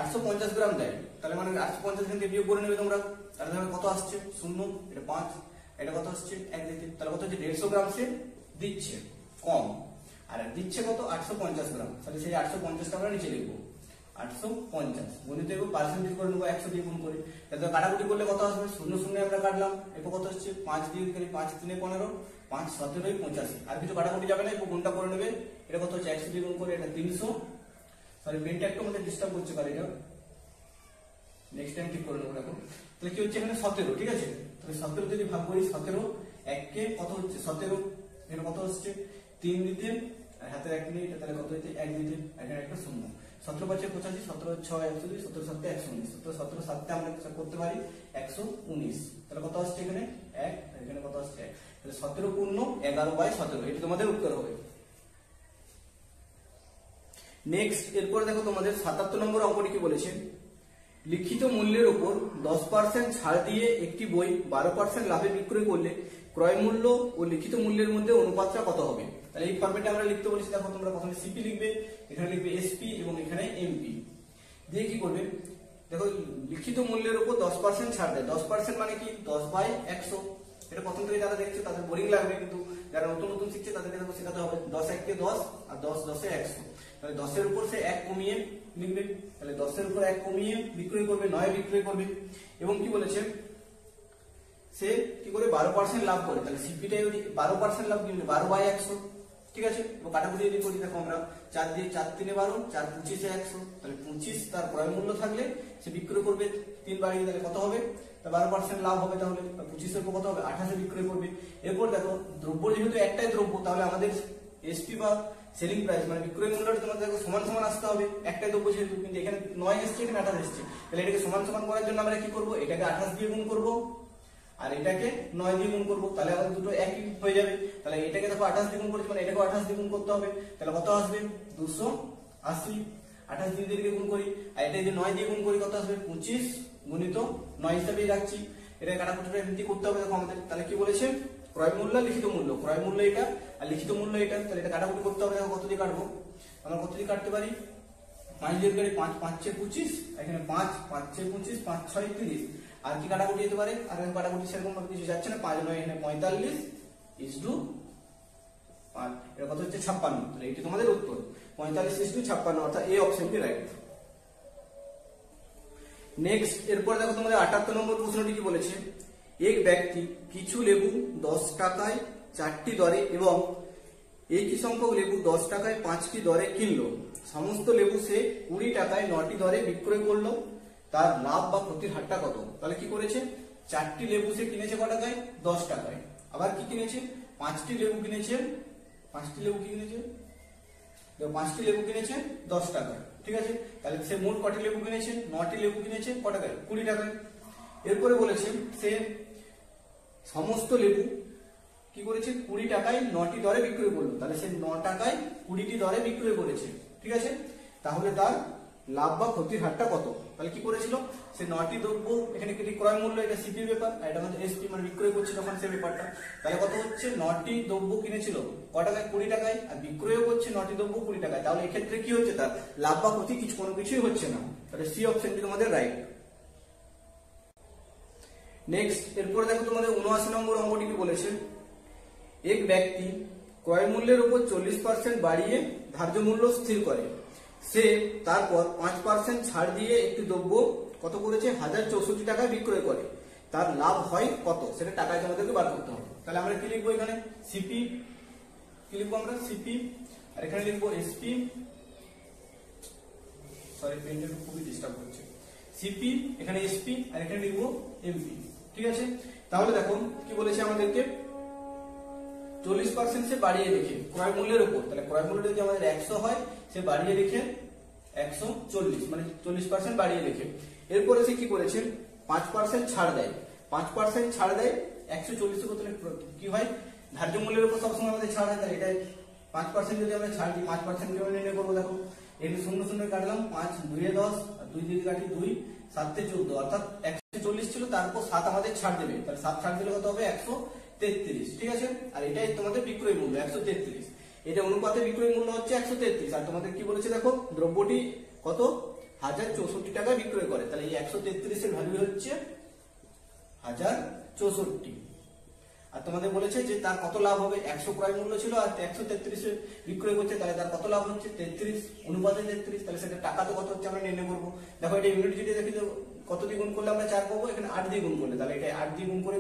850 গ্রাম দেয়। তাহলে মানে 850 থেকে বিয়োগ করে নেবে তোমরা, তাহলে দেখো কত আসছে 0, এটা 5, এটা কত আসছে 1 দিতে, তাহলে কত হচ্ছে 150 গ্রাম সে দিচ্ছে কম, আর দিচ্ছে কত 850 গ্রাম। তাহলে সেই 850 আমরা নিচে লিখবো 850 গণিত দেবো, পার্সেন্টেজ করে নেবো 100 দিয়ে গুণ করে। তাহলে কাটাকুটি করলে কত আসবে 0 0 আমরা কাটলাম, এরপর কত হচ্ছে 5 দিয়ে 5 3 15, 5 17 85, আর কিছু কাটাকুটি যাবে না, এরপর গুণটা করে নেবে। এটা কত হচ্ছে 100 দিয়ে গুণ করে, এটা 300। সরি পেনটা একটু আমাদের ডিস্টার্ব করছে গাড়িটা, নেক্সট টাইম ঠিক করে নেবো। দেখো তাহলে কি হচ্ছে এখানে 17, ঠিক আছে। তাহলে 17 যদি ভাগ করি 17, 1 কে কত হচ্ছে 17, এখানে কত হচ্ছে 3 দিতে, আর হাতের 1 নিয়ে, তাহলে কত হচ্ছে 1 দিতে, এখানে একটা 0, 17 5 85, 17 6 120, 17 7 119, 17 7 আমরা করতে পারি 119, তাহলে কত আসছে এখানে 1, এখানে কত আসছে 1, তাহলে 17 পূর্ণ 11/17, এটা তোমাদের উত্তর হবে। নেক্সট এরপর দেখো তোমাদের 77 নম্বর অঙ্কটি কি বলেছে, লিখিত মূল্যের উপর 10% ছাড় দিয়ে একটি বই 12% লাভে বিক্রয় করলে ক্রয় মূল্য ও লিখিত মূল্যের মধ্যে অনুপাতটা কত হবে? তাহলে এই ফরম্যাটে আমরা লিখতে বলেছি। দেখো তোমরা প্রথমে সিপি লিখবে, এখানে লিখবে এসপি এবং এখানে এমপি দিয়ে কি করবে, দেখো লিখিত মূল্যের উপর 10% ছাড় দেয়। 10% মানে কি 10/100। এটা প্রথম থেকে যারা দেখছে তাদের বোরিং লাগবে, কিন্তু যারা নতুন নতুন শিখছে তাদেরকে দেখো শেখাতে হবে। 10 × 10 আর 10 × 10 = 100। তাহলে 10 এর উপর সে 1 কমিয়ে লিখবে, তাহলে 10 এর উপর 1 কমিয়ে বিক্রয় করবে, 9 বিক্রয় করবে। এবং কি বলেছে, সে কি করে 12% লাভ করে, তাহলে সিপিটা 12% লাভ কি 12/100। ঠিক আছে, এবং কাটাকুটি যদি করি দেখো আমরা 4 দিয়ে 4 × 3 = 12, 4 × 25 = 100। তাহলে 25 তার ক্রয় মূল্য থাকলে সে বিক্রয় করবে 3 বাড়িয়ে, তাহলে কত হবে, তা 12% লাভ হবে। তাহলে 25 এর উপর কত হবে, 28 এ বিক্রয় করবে। এরপর দেখো দ্রব্য যেহেতু একটাই দ্রব্য, তাহলে আমাদের এসপি বা সেলিং প্রাইস মানে বিক্রয় মূল্যটা তোমাদের দেখো সমান সমান আসতে হবে, একটাই দ্রব্য যেহেতু। কিন্তু এখানে 9 এসছে, এখানে 28 এসছে, তাহলে এটাকে সমান সমান করার জন্য আমরা কি করব, এটাকে 28 দিয়ে গুণ করব আর এটাকে 9 দিয়ে গুণ করব, তাহলে আমাদের দুটো একই হয়ে যাবে। তাহলে এটাকে দেখো 28 দিয়ে গুণ করছি মানে এটাকে 28 দিয়ে গুণ করতে হবে, তাহলে কত আসবে 280। 28 দিয়ে গুণ করি আর এটা যদি 9 দিয়ে গুণ করি কত আসবে, 25 × 9 হিসাবেই রাখছি। এটা কাটাকুটিটা এমনি করতে হবে দেখো আমাদের। তাহলে কি বলেছে, ক্রয় মূল্য লিখিত মূল্য, ক্রয় মূল্য এটা আর লিখিত মূল্য এটা, তাহলে এটা কাটাকুটি করতে হবে। দেখো কত দিয়ে কাটবো, আমরা কত দিয়ে কাটতে পারি, 5 দিয়ে কাটি, 5 × 5 = 25, এখানে 5 5 × 25, 5 × 6 = 30। আর কি কাটাকুটি যেতে পারে, আর কাটাকুটি সেরকম ভাবে কিছু যাচ্ছে না। 5 × 9 এখানে 45 = 5, এটা কত হচ্ছে 56। তাহলে এটি তোমাদের উত্তর 45 = 56, অর্থাৎ এই অপশনটি রাইট। নেক্সট, এরপর দেখো তোমাদের 78 নম্বর প্রশ্নটি কি বলেছে, এক ব্যক্তি কিছু লেবু 10 টাকায় 4টি দরে এবং একই সংখ্যক লেবু 10 টাকায় 5টি দরে কিনলো। সমস্ত লেবু সে 20 টাকায় 9টি দরে বিক্রয় করলো, তার লাভ বা ক্ষতির হারটা কত? তাহলে কি করেছে, 4টি লেবু সে কিনেছে কত টাকায়, 10 টাকায়। আবার কি কিনেছে, 5টি লেবু কিনেছে, 5টি লেবু কি কিনেছে, 5টি লেবু কিনেছে 10 টাকায়। ঠিক আছে, তাহলে সে মোট কটি লেবু কিনেছে, 9টি লেবু কিনেছে কত টাকায়, 20 টাকায়। এরপরে বলেছে সে সমস্ত লেবু কি করেছে, 20 টাকায় 9টি দরে বিক্রয় করলো, তাহলে সে 9 টাকায় 20টি দরে বিক্রয় করেছে। ঠিক আছে, তাহলে তার লাভ বা ক্ষতির হারটা কত? তাহলে কি করেছিল, সে 9টি দ্রব্য, এখানে কি ক্রয় মূল্য, এটা সিপি ব্যাপার আর এটা আমাদের এসপি মানে বিক্রয় করছে তখন সে ব্যাপারটা। তাহলে কত হচ্ছে, 9টি দ্রব্য কিনেছিল কত টাকায়, 20 টাকায়, আর বিক্রয়ও করছে 9টি দ্রব্য 20 টাকায়। তাহলে এক্ষেত্রে কি হচ্ছে, তার লাভ বা ক্ষতি কোনো কিছুই হচ্ছে না। তাহলে সি অপশনটি তোমাদের রাইট। নেক্সট, এরপরে দেখো তোমাদের 79 নম্বর অঙ্কটি কি বলেছে, এক ব্যক্তি ক্রয় মূল্যের উপর 40% বাড়িয়ে ধার্য মূল্য স্থির করে। সে তারপর 5% ছাড় দিয়ে একটি দ্রব্য কত করেছে, 1064 টাকায় বিক্রয় করে, তার লাভ হয় কত, সেটা টাকায় আমাদেরকে বার করতে হবে। তাহলে আমরা কি লিখবো, এখানে সিপি কি লিখবো, আমরা সিপি আর এখানে লিখবো এসপি, সরি পেনটা খুবই ডিস্টার্ব হচ্ছে, সিপি এখানে এসপি আর এখানে লিখবো এমপি। ঠিক আছে, তাহলে দেখো কি বলেছে আমাদেরকে, 40% সে বাড়িয়ে রেখে ক্রয় মূল্যের উপর, তাহলে ক্রয় মূল্য যদি আমাদের 100 হয়, সে বাড়িয়ে রেখে 140 মানে 40% বাড়িয়ে রেখে। এরপরে সে কি করেছে, 5% ছাড় দেয়, 5% ছাড় দেয় 140 উপর, তাহলে কি হয়, ধার্য মূল্যের উপর সবসময় আমাদের ছাড় হয়, তাহলে এটা 5% যদি আমরা ছাড় দিই, 5% কিভাবে নির্ণয় করবো, দেখো এখানে 0 0 কাটলাম, 5 2 এ 10 আর 2 দিয়ে কাটি 2 7 তে 14, অর্থাৎ 140 ছিল, তারপর 7 আমাদের ছাড় দেবে, তাহলে 7 ছাড় দিলে কত হবে, 133। ঠিক আছে, আর এটাই তোমাদের বিক্রয় মূল্য 133, এটা অনুপাতে বিক্রয় মূল্য হচ্ছে 133। আর তোমাদের কি বলেছে দেখো, দ্রব্যটি কত, 1064 টাকায় বিক্রয় করে, তাহলে এই 133 এর ভ্যালু হচ্ছে 1064। আর তোমাদের বলেছে যে তার কত লাভ হবে, 100 ক্রয় মূল্য ছিল আর 133 এ বিক্রয় করছে, তাহলে তার কত লাভ হচ্ছে, 33 অনুপাতে 33, তাহলে সেটা টাকা তো কত হচ্ছে আমরা নির্ণয় করবো। দেখো এটা ইউনিট যদি দেখি কত দিয়ে গুণ করলে আমরা 4 পাবো, এখানে 8 দিয়ে গুণ করলে, তাহলে এটা 8 দিয়ে গুণ করে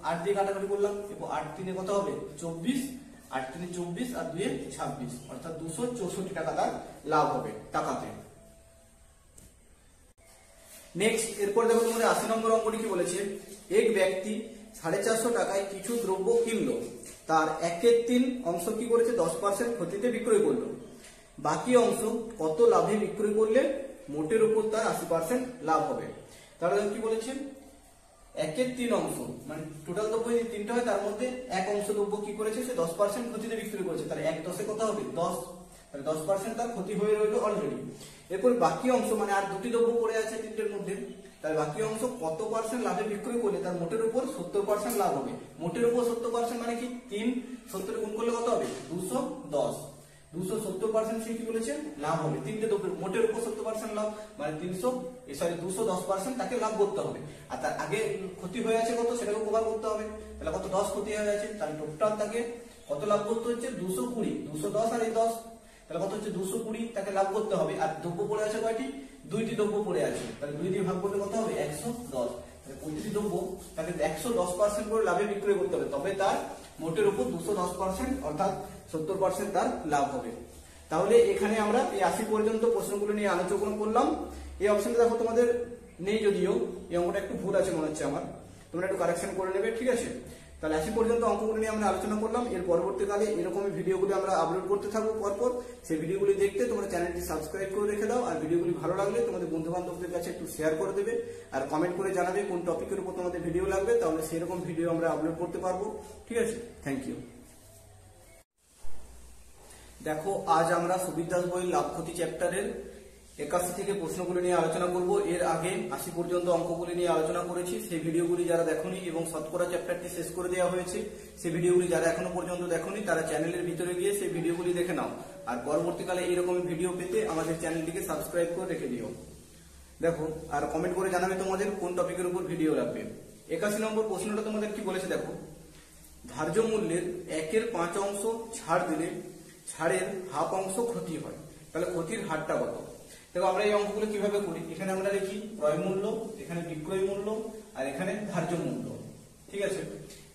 8 দিয়ে কাটাকাটি করলাম, এরপর 8 3 কত হবে 24, 8 3 24 আর 2 26, অর্থাৎ 264 টাকা তার লাভ হবে টাকাতে। নেক্সট, এরপর দেখো তোমাদের 80 নম্বর অঙ্কটি কি বলেছে, এক ব্যক্তি 450 টাকায় কিছু দ্রব্য কিনলো, তার 1/3 অংশ কি করেছে, 10% ক্ষতিতে বিক্রয় করলো, বাকি অংশ কত লাভে বিক্রয় করলে মোটের উপর তার 80% লাভ হবে। তাহলে কি বলেছেন, 1/3 অংশ মানে টোটাল দ্রব্য যদি 3টা হয়, তার মধ্যে এক অংশ দ্রব্য কি করেছে, সে 10% ক্ষতিতে বিক্রি করেছে, তাহলে 1 10 কত হবে 10, তাহলে 10% তার ক্ষতি হয়ে রইল অলরেডি। এরপর বাকি অংশ মানে আর দুটি দ্রব্য পড়ে আছে তিনটের মধ্যে, তাহলে বাকি অংশ কত পার্সেন্ট লাভে বিক্রয় করলে তার মোটের উপর 70% লাভ হবে। মোটের উপর 70% মানে কি 3 70 গুণ করলে কত হবে 210, 270% সে কি বলেছে লাভ হবে। তিনটে দ্রব্যের মোটের উপর 70% লাভ মানে 210% তাকে লাভ করতে হবে। আর তার আগে ক্ষতি হয়ে আছে কত সেটাকে কভার করতে হবে। তাহলে কত 10 ক্ষতি হয়ে আছে, তাহলে টোটাল তাকে কত লাভ করতে হচ্ছে 220, 210 আর এই 10 তাহলে কত হচ্ছে 220 তাকে লাভ করতে হবে। আর দ্রব্য পড়ে আছে কয়টি, দুইটি দ্রব্য পড়ে আছে, তাহলে 2 দিয়ে ভাগ করলে কত হবে 110। তাহলে প্রতিটি দ্রব্য তাকে 110% করে লাভে বিক্রয় করতে হবে, তবে তার মোটের উপর 210% অর্থাৎ 70% তার লাভ হবে। তাহলে এখানে আমরা এই 80 পর্যন্ত প্রশ্নগুলো নিয়ে আলোচনা করলাম। এই অপশনটা দেখো তোমাদের নেই, যদিও এই অঙ্কটা একটু ভুল আছে মনে হচ্ছে আমার, তোমরা একটু কারেকশন করে নেবে, ঠিক আছে। তাহলে 80 পর্যন্ত অঙ্কগুলো নিয়ে আমরা আলোচনা করলাম। এর পরবর্তীকালে এরকমই ভিডিওগুলো আমরা আপলোড করতে থাকবো পরপর। সেই ভিডিওগুলি দেখতে তোমরা চ্যানেলটি সাবস্ক্রাইব করে রেখে দাও, আর ভিডিওগুলি ভালো লাগলে তোমাদের বন্ধু বান্ধবদের কাছে একটু শেয়ার করে দেবে, আর কমেন্ট করে জানাবে কোন টপিকের উপর তোমাদের ভিডিও লাগবে, তাহলে সেরকম ভিডিও আমরা আপলোড করতে পারবো, ঠিক আছে। Thank you. দেখো আজ আমরা সুবির দাস বই লাভ ক্ষতি চ্যাপ্টারের 81 থেকে প্রশ্নগুলি নিয়ে আলোচনা করব। এর আগে 80 পর্যন্ত অঙ্কগুলি নিয়ে আলোচনা করেছি, সেই ভিডিওগুলি যারা দেখোনি এবং শতকরা চ্যাপ্টারটি শেষ করে দেওয়া হয়েছে, সেই ভিডিওগুলি যারা এখনো পর্যন্ত দেখোনি তারা চ্যানেলের ভিতরে গিয়ে সেই ভিডিওগুলি দেখে নাও। আর পরবর্তীকালে এইরকম ভিডিও পেতে আমাদের চ্যানেলটিকে সাবস্ক্রাইব করে রেখে দিও। দেখো আর কমেন্ট করে জানাবে তোমাদের কোন টপিকের উপর ভিডিও লাগবে। 81 নম্বর প্রশ্নটা তোমাদের কি বলেছে দেখো, ধার্য মূল্যের 1/5 ছাড় দিলে ছাড়ের হাফ অংশ ক্ষতি হয়, তাহলে ক্ষতির হারটা কত। দেখো আমরা এই অঙ্কগুলো কিভাবে করি, এখানে আমরা লিখি ক্রয় মূল্য, এখানে বিক্রয় মূল্য, আর এখানে ধার্য মূল্য, ঠিক আছে।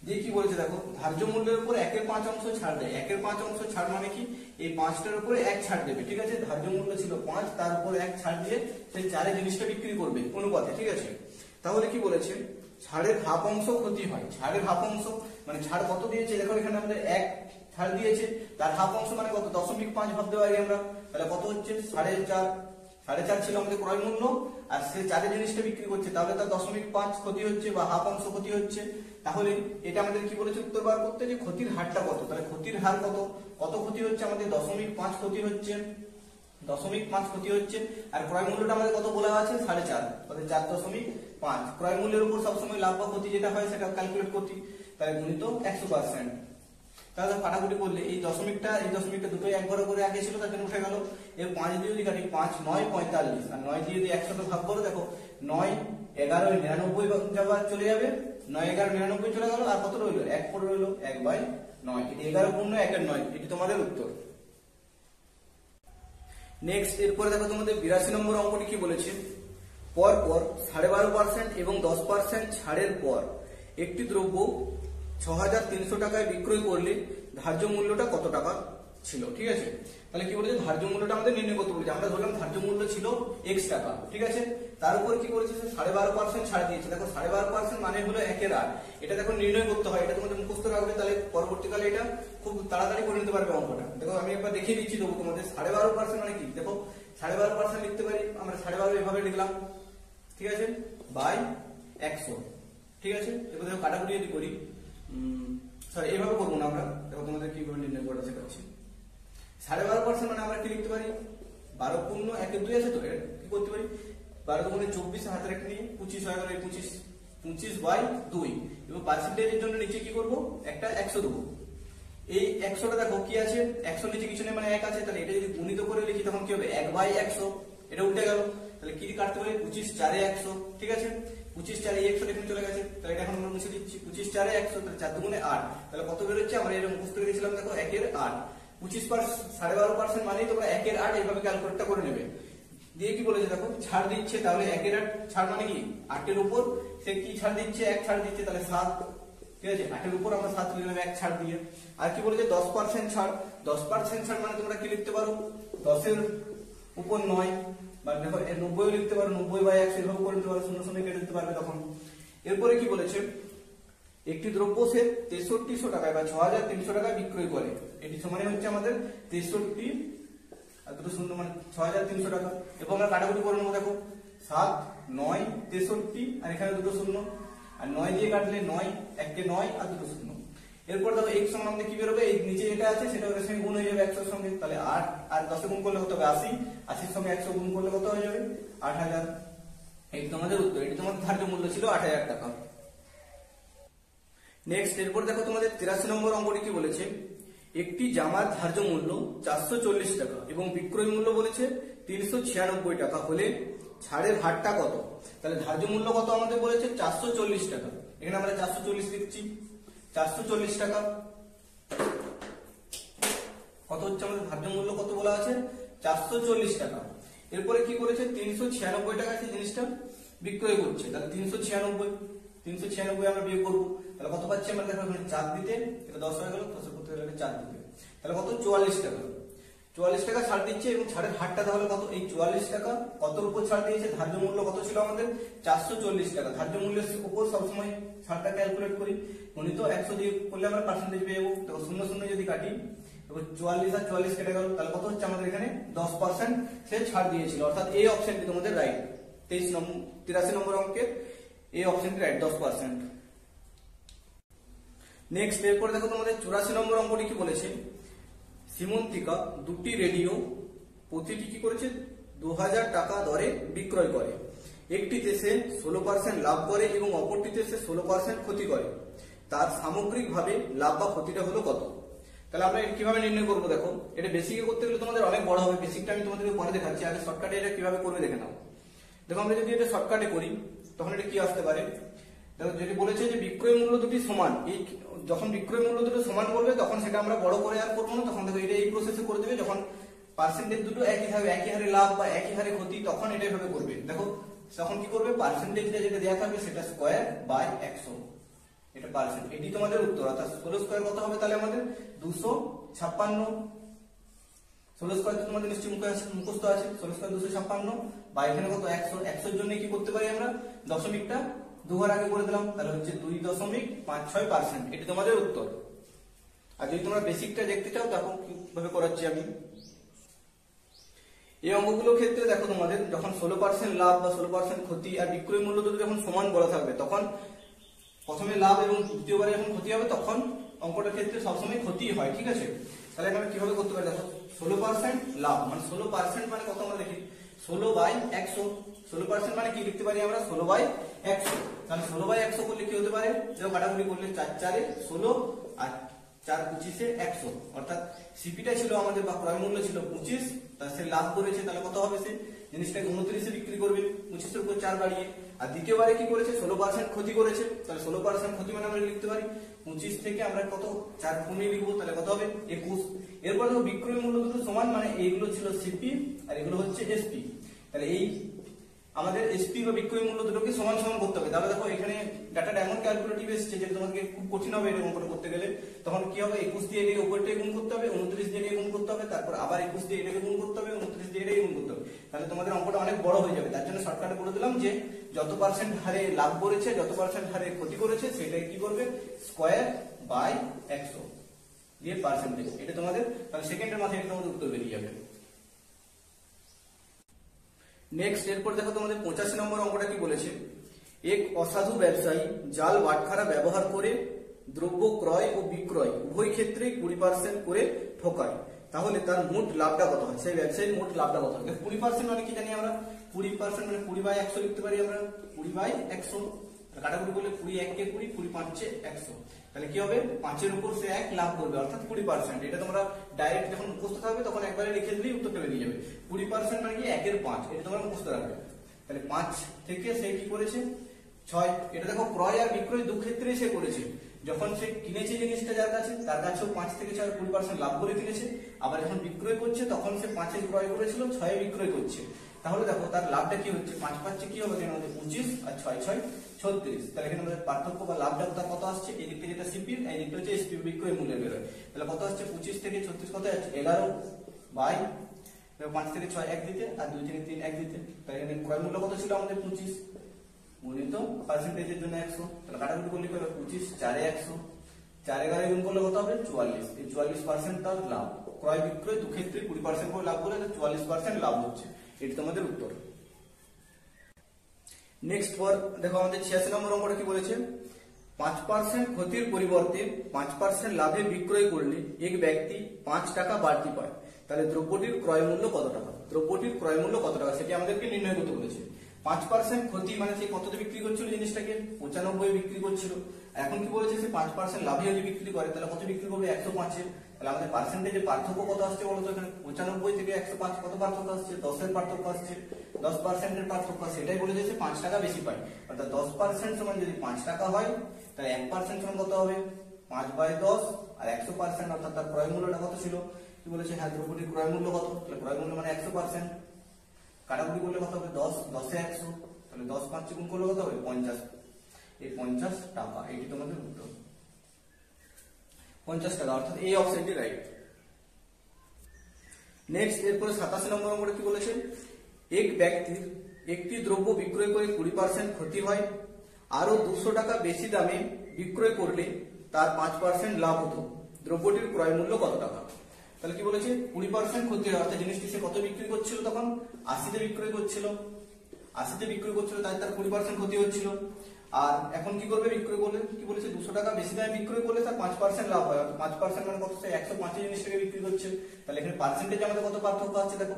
দিয়ে কি বলেছে দেখো, ধার্য মূল্যের উপর 1/5 ছাড় দেয়। 1/5 ছাড় মানে কি এই 5টার উপরে 1 ছাড় দেবে, ঠিক আছে। ধার্য মূল্য ছিল 5, তার উপর 1 ছাড় দিয়ে সেই 4 জিনিসটা বিক্রি করবে অনুপাতে, ঠিক আছে। তাহলে কি বলেছে ছাড়ের হাফ অংশ ক্ষতি হয়। ছাড়ের হাফ অংশ মানে ছাড় কত দিয়েছে দেখো, এখানে আমাদের 1 ছাড় দিয়েছে, তার হাফ অংশ মানে কত 0.5 ভাবতে পারি আমরা। তাহলে কত হচ্ছে 4.5, 4.5 ছিল আমাদের ক্রয় মূল্য, আর সে 4 জিনিসটা বিক্রি করছে, তাহলে তার 0.5 ক্ষতি হচ্ছে বা হাফ অংশ ক্ষতি হচ্ছে। তাহলে এটা আমাদের কি বলেছে উত্তর বার করতে, যে ক্ষতির হারটা কত। তাহলে ক্ষতির হার কত, কত ক্ষতি হচ্ছে আমাদের 0.5 ক্ষতি হচ্ছে, 0.5 ক্ষতি হচ্ছে। আর ক্রয় মূল্যটা আমাদের কত বলা আছে 4.5, তাহলে 4.5। ক্রয় মূল্যের উপর সবসময় লাভ বা ক্ষতি যেটা হয় সেটা ক্যালকুলেট করছি, তাই গুণিত 100%। তাহলে কাটাকুটি করলে এই দশমিকটা দুটোই একবার করে আগে ছিল, তার জন্য উঠে গেল। এর 5 দিয়ে যদি কাটি 5 9 45, আর 9 দিয়ে যদি 100 ভাগ করো দেখো 9 11 99 চলে যাবে, 9 11 99 চলে গেল, আর কত রইল 1 পড়ে রইল 1/9। 11 পূর্ণ 1 9, এটি তোমাদের উত্তর। নেক্সট এরপরে দেখো তোমাদের 82 নম্বর অঙ্কটি কি বলেছে, পর 12.5% এবং 10% ছাড়ের পর একটি দ্রব্য 6300 টাকায় বিক্রয় করলে ধার্য মূল্যটা কত টাকা ছিল, ঠিক আছে। তাহলে কি বলেছে ধার্য মূল্যটা আমাদের নির্ণয় করতে বলেছে। আমরা ধরলাম ধার্য মূল্য ছিল x টাকা, ঠিক আছে। তার উপর কি করেছে 12.5% ছাড় দিয়েছে। দেখো 12.5% মানে হলো 1/8। এটা দেখো নির্ণয় করতে হয়, এটা তোমাদের মুখস্থ রাখবে, তাহলে পরবর্তীকালে এটা খুব তাড়াতাড়ি করে নিতে পারবে অঙ্কটা। দেখো আমি একবার দেখিয়ে দিচ্ছি দেবো তোমাদের 12.5% মানে কি। দেখো 12.5% লিখতে পারি আমরা, 12.5 এভাবে লিখলাম, ঠিক আছে, বাই 100, ঠিক আছে। এবার দেখো কাটাকুটি যদি করি, সরি এইভাবে করবো না আমরা, দেখো তোমাদের কিভাবে নির্ণয় করা শেখাচ্ছি। 12.5% মানে আমরা কি লিখতে পারি 12 পূর্ণ 1 2 আছে, তো কি করতে পারি 12 গুণে 24 হাতে রেখে নিয়ে 25 হয়ে গেল, 25/2। এবং পার্সেন্টেজের জন্য নিচে কি করব একটা 100 দেবো। এই 100টা দেখো কি আছে 100 নিচে কিছু নেই মানে 1 আছে, তাহলে এটা যদি গুণিত করে লিখি তখন কি হবে 1/100, এটা উল্টে গেল। তাহলে কি কাটতে পারি 25 4 100, ঠিক আছে। 25 4 100 এখানে চলে গেছে, তাহলে এটা এখন আমরা মুছে দিচ্ছি 25 4 100, তাহলে 4 দুগুণে 8, তাহলে কত বের হচ্ছে আমরা এটা মুখস্থ করে দিয়েছিলাম দেখো 1/8। 12.5% মানেই তোমরা 1/8 এইভাবে ক্যালকুলেটটা করে নেবে। দিয়ে কি বলেছে দেখো ছাড় দিচ্ছে, তাহলে 1/8 ছাড় মানে কি 8 এর উপর সে কি ছাড় দিচ্ছে 1 ছাড় দিচ্ছে, তাহলে 7, ঠিক আছে। 8 এর উপর আমরা 7 লিখলাম 1 ছাড় দিয়ে। আর কি বলেছে 10% ছাড়, 10% ছাড় মানে তোমরা কি লিখতে পারো 10 এর উপর 9, বা দেখো 90 লিখতে পারো 90/100 এভাবে করে নিতে পারো, 0 0 কেটে দিতে পারবে তখন। এরপরে কি বলেছে একটি দ্রব্য সে 6300 টাকায় বা 6300 টাকায় বিক্রয় করে, এটি সমানে হচ্ছে আমাদের 63 আর দুটো শূন্য মানে 6300 টাকা। এবং আমরা কাটাকুটি করে নেবো, দেখো 7 9 63 আর এখানে দুটো শূন্য, আর 9 দিয়ে কাটলে 9 1 কে 9 আর দুটো শূন্য। এরপর দেখো x সমান আমাদের কি বেরোবে, এই নিচে যেটা আছে সেটা ওর সঙ্গে গুণ হয়ে যাবে 100 এর সঙ্গে, তাহলে 8 আর 10 এ গুণ করলে কত হবে 80, 80 এর সঙ্গে 100 গুণ করলে কত হয়ে যাবে 8000। এই তোমাদের উত্তর, এটি তোমাদের ধার্য মূল্য ছিল 8000 টাকা। নেক্সট এরপর দেখো তোমাদের 83 নম্বর অঙ্কটি কি বলেছে, একটি জামার ধার্য মূল্য 440 টাকা এবং বিক্রয় মূল্য বলেছে 396 টাকা হলে ছাড়ের হারটা কত। তাহলে ধার্য মূল্য কত আমাদের বলেছে 440 টাকা, এখানে আমরা 440 লিখছি, 440 টাকা কত হচ্ছে আমাদের ধার্য মূল্য কত বলা আছে 440 টাকা। এরপরে কি করেছে 396 টাকা সেই জিনিসটা বিক্রয় করছে, তাহলে 396 আমরা বিয়োগ করবো, তাহলে কত পাচ্ছি আমরা, দেখো এখানে 4 দিতে এটা 10 হয়ে গেল, 10 করতে গেলে 4 দিতে, তাহলে কত 44 টাকা। 44 টাকা ছাড় দিচ্ছে এবং ছাড়ের হারটা তাহলে কত, এই 44 টাকা কতর উপর ছাড় দিয়েছে, ধার্য মূল্য কত ছিল আমাদের 440 টাকা, ধার্য মূল্যের উপর সবসময় ছাড়টা ক্যালকুলেট করি, গণিত 100 দিয়ে করলে আমরা পার্সেন্টেজ পেয়ে যাবো, তো 0 0 যদি কাটি এবার 44 আর 44 কেটে গেল, তাহলে কত হচ্ছে আমাদের এখানে 10% সে ছাড় দিয়েছিল, অর্থাৎ এই অপশনটি তোমাদের রাইট। 83 নম্বর অঙ্কের এই অপশনটি রাইট 10%। নেক্সট এরপর দেখো তোমাদের 84 নম্বর অঙ্কটি কি বলেছে, সীমন্তিকা দুটি রেডিও প্রতিটি কি করেছে 2000 টাকা দরে বিক্রয় করে, একটিতে সে 16% লাভ করে এবং অপরটিতে সে 16% ক্ষতি করে, তার সামগ্রিকভাবে লাভ বা ক্ষতিটা হলো কত। তাহলে আমরা এটা কিভাবে নির্ণয় করবো, দেখো এটা বেসিকে করতে গেলে তোমাদের অনেক বড় হবে, বেসিকটা আমি তোমাদেরকে পরে দেখাচ্ছি, আগে শর্টকাটে এটা কিভাবে করবে দেখে নাও। দেখো আমরা যদি এটা শর্টকাটে করি তখন এটা কি আসতে পারে, দেখো যেটি বলেছে যে বিক্রয় মূল্য দুটি সমান, এই যখন বিক্রয় মূল্য দুটো সমান বলবে তখন সেটা আমরা বড় করে আর করবো না, তখন দেখো এটা এই প্রসেসে করে দেবে, যখন পার্সেন্টেজ দুটো একই থাকবে, একই হারে লাভ বা একই হারে ক্ষতি, তখন এটা এভাবে করবে। দেখো তখন কি করবে, পার্সেন্টেজটা যেটা দেওয়া থাকবে সেটা স্কয়ার বাই 100, এটা পার্সেন্ট, এটি তোমাদের উত্তর, অর্থাৎ 16 স্কয়ার কত হবে তাহলে আমাদের 256, 16 স্কয়ার তোমাদের নিশ্চয়ই মুখস্থ আছে, 16 স্কয়ার 256 বা এখানে কত 100, 100 এর জন্য কি করতে পারি আমরা দশমিকটা দুবার আগে করে দিলাম, তাহলে হচ্ছে 2.56%, এটি তোমাদের উত্তর। আর যদি তোমরা বেসিকটা দেখতে চাও তখন কিভাবে করাচ্ছি আমি, এই অঙ্কগুলোর ক্ষেত্রে দেখো তোমাদের যখন 16% লাভ বা 16% ক্ষতি আর বিক্রয় মূল্য দুটো যখন সমান বলা থাকবে তখন প্রথমে লাভ এবং দ্বিতীয়বারে যখন ক্ষতি হবে তখন অঙ্কটার ক্ষেত্রে সবসময় ক্ষতি হয়, ঠিক আছে। তাহলে আমরা কিভাবে করতে পারি, দেখো 16% লাভ মানে 16% মানে কত আমরা দেখি 16/100, 16% মানে কি লিখতে পারি আমরা 16/100, তাহলে 16/100 করলে কি হতে পারে, দেখো কাটাকুটি করলে 4 4 16 আর 4 25 100, অর্থাৎ সিপিটা ছিল আমাদের বা ক্রয় মূল্য ছিল 25, তার সে লাভ করেছে, তাহলে কত হবে সে জিনিসটাকে 29 এ বিক্রি করবে 25 এর উপর 4 বাড়িয়ে, আর দ্বিতীয়বারে কি করেছে 16% ক্ষতি করেছে, তাহলে 16% ক্ষতি মানে আমরা লিখতে পারি 25 থেকে আমরা কত 4 কমিয়ে লিখবো, তাহলে কত হবে 21। এরপর দেখো বিক্রয় মূল্য দুটো সমান মানে এইগুলো ছিল সিপি আর এগুলো হচ্ছে এসপি, তাহলে এই আমাদের এসপি বা বিক্রয় মূল্য দুটোকে সমান সমান করতে হবে। তাহলে দেখো এখানে ডাটাটা এমন ক্যালকুলেটিভ এসেছে যেটা তোমাকে খুব কঠিন হবে এটা অঙ্কটা করতে গেলে, তখন কি হবে 21 দিয়ে এটাকে উপরটাকে গুণ করতে হবে, 29 দিয়ে এটাকে গুণ করতে হবে, তারপর আবার 21 দিয়ে এটাকে গুণ করতে হবে, 29 দিয়ে এটাকে গুণ করতে হবে, তাহলে তোমাদের অঙ্কটা অনেক বড় হয়ে যাবে। তার জন্য শর্টকাটে বলে দিলাম যে যত পার্সেন্ট হারে লাভ করেছে যত পার্সেন্ট হারে ক্ষতি করেছে সেটাকে কি করবে স্কয়ার বাই 100 দিয়ে পার্সেন্টেজ, এটা তোমাদের তাহলে সেকেন্ডের মাথায় এটা তোমাদের উত্তর বেরিয়ে যাবে। নেক্সট এরপর দেখো তোমাদের 85 নম্বর অঙ্কটা কি বলেছে, এক অসাধু ব্যবসায়ী জাল বাটখারা ব্যবহার করে দ্রব্য ক্রয় ও বিক্রয় উভয় ক্ষেত্রে 20% করে ঠকায়, তাহলে তার মোট লাভটা কত হয়, সেই ব্যবসায়ীর মোট লাভটা কত হয়। 20% মানে কি জানি আমরা 20% মানে 20/100 লিখতে পারি আমরা 20/100, কাটাকুটি করলে 20 1 20 20 5 100, তাহলে কি হবে 5 এর উপর সে 1 লাভ করবে অর্থাৎ 20%, এটা তোমরা ডাইরেক্ট যখন মুখস্থ থাকবে তখন একবারে লিখে দিলেই উত্তরটা বেরিয়ে যাবে। 20% মানে কি 1 এর 5, এটা তোমরা মুখস্থ রাখবে, তাহলে 5 থেকে সে কি করেছে 6, এটা দেখো ক্রয় আর বিক্রয় দু ক্ষেত্রেই সে করেছে, যখন সে কিনেছে জিনিসটা যার কাছে তার কাছেও 5 থেকে 6 20% লাভ করে কিনেছে, আবার যখন বিক্রয় করছে তখন সে 5 এ ক্রয় করেছিল 6 এ বিক্রয় করছে, তাহলে দেখো তার লাভটা কি হচ্ছে 5 5 কি হবে এখানে আমাদের 25 আর 6 6 36, তাহলে এখানে আমাদের পার্থক্য বা লাভটা কত আসছে, এই দিক থেকে যেটা সিপি এই দিকটা হচ্ছে এসপি বিক্রয় মূল্যের বের হয়, তাহলে কত আসছে 25 থেকে 36 কত আসছে 11 বাই 5 থেকে 6 1 দিতে আর 2 থেকে 3 1 দিতে, তাহলে এখানে ক্রয় মূল্য কত ছিল আমাদের 25 গুণিত পার্সেন্টেজের জন্য 100, তাহলে কাটাকুটি করলে কত 25 4 এ 100 4 11 গুণ করলে কত হবে 44, এই 44% তার লাভ, ক্রয় বিক্রয় দু ক্ষেত্রে 20% করে লাভ করে 44% লাভ হচ্ছে, এটি তোমাদের উত্তর। নেক্সট পর দেখো আমাদের 86 নম্বর অঙ্কটা কি বলেছে, 5% ক্ষতির পরিবর্তে 5% লাভে বিক্রয় করলে এক ব্যক্তি 5 টাকা বাড়তি পায়, তাহলে দ্রব্যটির ক্রয় মূল্য কত টাকা? দ্রব্যটির ক্রয় মূল্য কত টাকা সেটি আমাদেরকে নির্ণয় করতে বলেছে। 5% ক্ষতি মানে সে কততে বিক্রি করছিল জিনিসটাকে? 95 বিক্রি করছিল। এখন কি বলেছে? সে 5% লাভে যদি বিক্রি করে তাহলে কত বিক্রি করবে? 105। তাহলে আমাদের পার্সেন্টেজে পার্থক্য কত আসছে বলতো? এখানে 95 থেকে 105 কত পার্থক্য আসছে? 10 এর পার্থক্য আসছে, 10% এর পার্থক্য আসছে। এটাই বলেছে সে 5 টাকা বেশি পায়। অর্থাৎ 10% সমান যদি 5 টাকা হয় তাহলে 1% সমান কত হবে? 5/10। আর 100% অর্থাৎ তার ক্রয় মূল্যটা কত ছিল? কি বলেছে? হ্যাঁ, দ্রব্যটির ক্রয় মূল্য কত? তাহলে ক্রয় মূল্য মানে 100%। কাটাকুটি করলে কত হবে? 10, 10 এ 100, তাহলে 10 5 গুণ করলে কত হবে? 50। এই 50 টাকা, এটি তোমাদের উত্তর। 50 টাকা, অর্থাৎ এই অপশনটি রাইট। নেক্সট, এরপরে 87 নম্বর অঙ্কটা কি বলেছে? এক ব্যক্তির একটি দ্রব্য বিক্রয় করে 20% ক্ষতি হয়, আরো 200 টাকা বেশি দামে বিক্রয় করলে তার 5% লাভ হতো, দ্রব্যটির ক্রয় মূল্য কত টাকা? তাহলে কি বলেছে? 20% ক্ষতি হয়, অর্থাৎ জিনিসটি সে কত বিক্রি করছিল? তখন 80 বিক্রয় করছিল। 80 বিক্রয় করছিল, তাই তার 20% ক্ষতি হচ্ছিল। আর এখন কি করবে? বিক্রয় করলে কি বলেছে? 200 টাকা বেশি দামে বিক্রয় করলে তার 5% লাভ হয়। 5% মানে কত? সে 105 জিনিসটাকে বিক্রি করছে। তাহলে এখানে পার্সেন্টেজ আমাদের কত পার্থক্য আছে দেখো।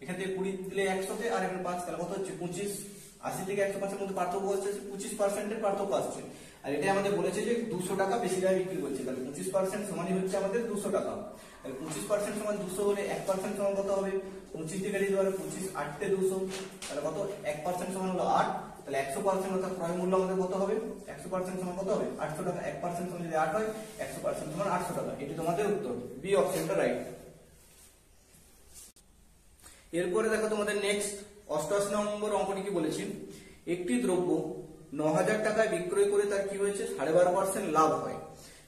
এখান থেকে 20 দিলে 100 তে, আর এখানে 5, তাহলে কত হচ্ছে? 25। 80 থেকে 105 এর মধ্যে পার্থক্য হচ্ছে 25% এর পার্থক্য আসছে। আর এটা আমাদের বলেছে যে 200 টাকা বেশি দামে বিক্রি করছে, তাহলে 25% সমানই হচ্ছে আমাদের 200 টাকা। তাহলে 25% সমান 200 হলে 1% সমান কত হবে? 25 থেকে দিতে পারে 25, 8 তে 200, তাহলে কত? 1% সমান হলো 8। তাহলে 100% অর্থাৎ ক্রয় মূল্য আমাদের কত হবে? 100% সমান কত হবে? 800 টাকা। 1% সমান যদি 8 হয়, 100% সমান 800 টাকা। এটি তোমাদের উত্তর, বি অপশনটা রাইট। এরপরে দেখো তোমাদের নেক্সট 88 নম্বর অঙ্কটি কি বলেছি? একটি দ্রব্য 9000 টাকায় বিক্রয় করে তার কি হয়েছে? 12.5% লাভ হয়,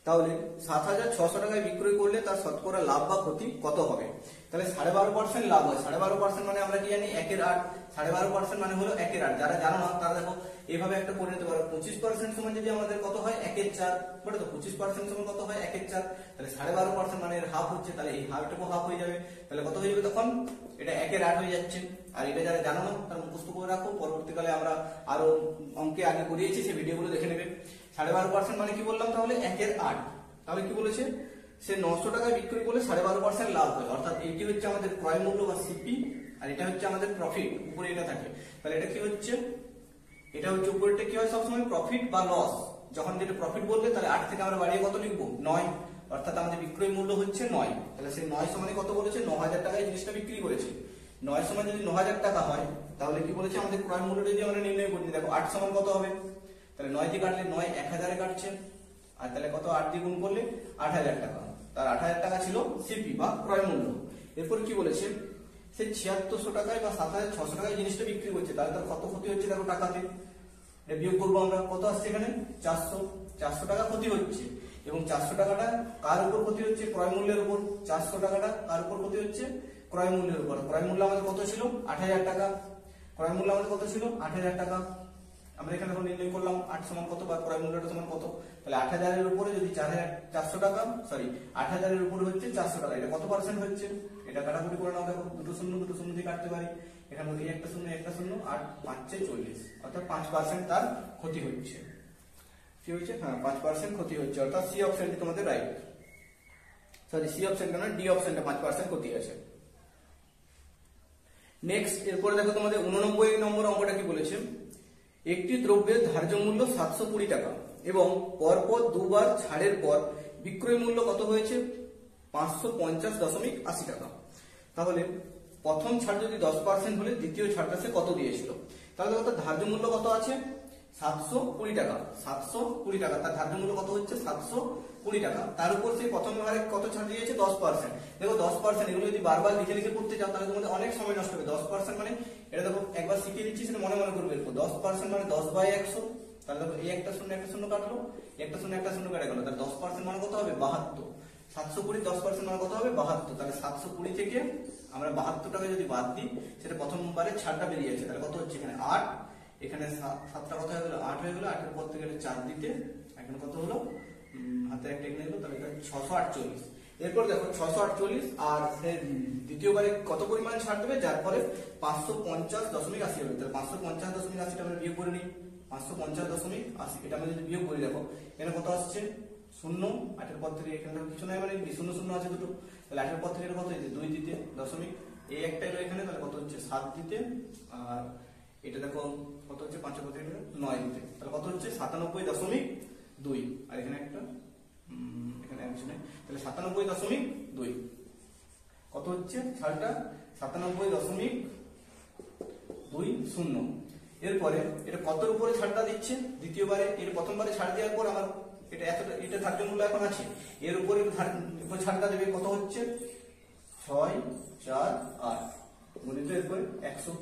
তাহলে 7600 টাকায় বিক্রয় করলে তার শতকরা লাভ বা ক্ষতি কত হবে? তাহলে 12.5% লাভ হয়। 12.5% মানে আমরা কি জানি? 1/8। 12.5% মানে হলো 1/8। যারা জানো না তারা দেখো এইভাবে একটা করে নিতে পারো। 25% সমান যদি আমাদের কত হয়? 1/4। বলে তো 25% সমান কত হয়? 1/4। তাহলে 12.5% মানে এর হাফ হচ্ছে, তাহলে এই হাফটুকু হাফ হয়ে যাবে। তাহলে কত হয়ে যাবে তখন? এটা 1/8 হয়ে যাচ্ছে। আর এটা যারা জানো না তারা মুখস্থ করে রাখো, পরবর্তীকালে আমরা আরো অঙ্কে আগে করিয়েছি, সেই ভিডিওগুলো দেখে নেবে। 12.5% মানে কি বললাম? তাহলে 1/8। তাহলে কি বলেছে? সে 900 টাকায় বিক্রি করলে 12.5% লাভ হয়, অর্থাৎ এটি হচ্ছে আমাদের ক্রয় মূল্য বা সিপি, আর এটা হচ্ছে আমাদের প্রফিট। উপরে এটা থাকে, তাহলে এটা কি হচ্ছে? এটা হচ্ছে উপরেরটা কি হয় সবসময়? প্রফিট বা লস। যখন যেটা প্রফিট বললে তাহলে 8 থেকে আমরা বাড়িয়ে কত লিখবো? 9। অর্থাৎ আমাদের বিক্রয় মূল্য হচ্ছে 9। তাহলে সেই 9 সমানে কত বলেছে? 9000 টাকায় জিনিসটা বিক্রি করেছে। 9 সমান যদি 9000 টাকা হয় তাহলে কি বলেছে? আমাদের ক্রয় মূল্যটা যদি আমরা নির্ণয় করি, দেখো 8 সমান কত হবে? তাহলে 9 দিয়ে কাটলে 9 1000 এ কাটছে, আর তাহলে কত? 8 দিয়ে গুণ করলে 8000 টাকা। তার 8000 টাকা ছিল সিপি বা ক্রয় মূল্য। এরপর কি বলেছে? সে 7600 টাকায় বা 7600 টাকায় জিনিসটা বিক্রি করছে, তাহলে তার কত ক্ষতি হচ্ছে দেখো টাকাতে। এটা বিয়োগ করবো আমরা, কত আসছে এখানে? 400 টাকা ক্ষতি হচ্ছে। এবং 400 টাকাটা কার উপর ক্ষতি হচ্ছে? ক্রয় মূল্যের উপর। 400 টাকাটা কার উপর ক্ষতি হচ্ছে? ক্রয় মূল্যের উপর। ক্রয় মূল্য আমাদের কত ছিল? 8000 টাকা। ক্রয় মূল্য আমাদের কত ছিল? 8000 টাকা। আমরা এখানে এখন নির্ণয় করলাম 8 সমান কত বা ক্রয় মূল্যটা সমান কত। তাহলে 8000 এর উপরে যদি 400 টাকা, সরি 8000 এর উপরে হচ্ছে 400 টাকা, এটা কত পার্সেন্ট হচ্ছে? এটা কাটাকুটি করে নাও, দেখো দুটো শূন্য দিয়ে কাটতে পারি। এখানে এই একটা শূন্য, আর 5 × 40, অর্থাৎ 5% তার ক্ষতি হচ্ছে। কি হচ্ছে? হ্যাঁ, 5% ক্ষতি হচ্ছে, অর্থাৎ সি অপশনটি তোমাদের রাইট। সরি, সি অপশনটা না, ডি অপশনটা 5% ক্ষতি আছে। নেক্সট, এরপরে দেখো তোমাদের 89 নম্বর অঙ্কটা কি বলেছে? একটি দ্রব্যের ধার্য মূল্য 720 টাকা এবং পরপর দুবার ছাড়ের পর বিক্রয় মূল্য কত হয়েছে? 550.80 টাকা। তাহলে প্রথম ছাড় যদি 10% হলে দ্বিতীয় ছাড়টা সে কত দিয়েছিল? তাহলে দেখো তার ধার্য মূল্য কত আছে? 720 টাকা। 720 টাকা তার ধার্য মূল্য কত হচ্ছে? 720 টাকা। তার উপর সে প্রথম বারে কত ছাড় দিয়েছে? 10%। দেখো 10%, এগুলো যদি বারবার লিখে করতে চাও তাহলে তোমাদের অনেক সময় নষ্ট হবে। 10% মানে এটা দেখো একবার শিখিয়ে দিচ্ছি, সেটা মনে করবে। 10% মানে 10/100। তাহলে দেখো এই একটা শূন্য কাটলো, একটা শূন্য কেটে গেল, তাহলে 10% মানে কত হবে? 72। 720 10% মানে কত হবে? 72। তাহলে 720 থেকে আমরা 72 টাকা যদি বাদ দিই, সেটা প্রথমবারে ছাড়টা বেরিয়ে যাচ্ছে। তাহলে কত হচ্ছে? এখানে 8, এখানে 7টা কত হয়ে গেল? 8 হয়ে গেল। 8 এর পর থেকে 4 দিতে এখন কত হলো? হাতে একটা এখানে গেল, তাহলে 648। এরপর দেখো 648, আর দ্বিতীয়বারে কত পরিমাণ ছাড় দেবে? যার ফলে 550.80 হবে। তাহলে 550.80 টা আমরা বিয়োগ করে নিই। 550.80, এটা আমরা যদি বিয়োগ করি দেখো এখানে কত আসছে 0, 8 এর পর থেকে এখানে কিছু নাই মানে 0 আছে দুটো, তাহলে 8 এর পর থেকে কত হচ্ছে 2 দিতে দশমিক, এই একটা এলো এখানে, তাহলে কত হচ্ছে 7 দিতে, আর এটা দেখো কত হচ্ছে 5 এর পর থেকে 9 দিতে, তাহলে কত হচ্ছে 97.2, আর এখানে একটা এখানে কিছু নাই, তাহলে 97.2 কত হচ্ছে ছাড়টা 97.20। এরপরে এটা কতর উপরে ছাড়টা দিচ্ছে, দ্বিতীয়বারে এর প্রথমবারে ছাড় দেওয়ার পর আমার এটা ধার্য মূল্য এখন আছে, এর উপরে ছাড়টা দেবে কত হচ্ছে 6, 4, 8 গুণিত এরপরে 100।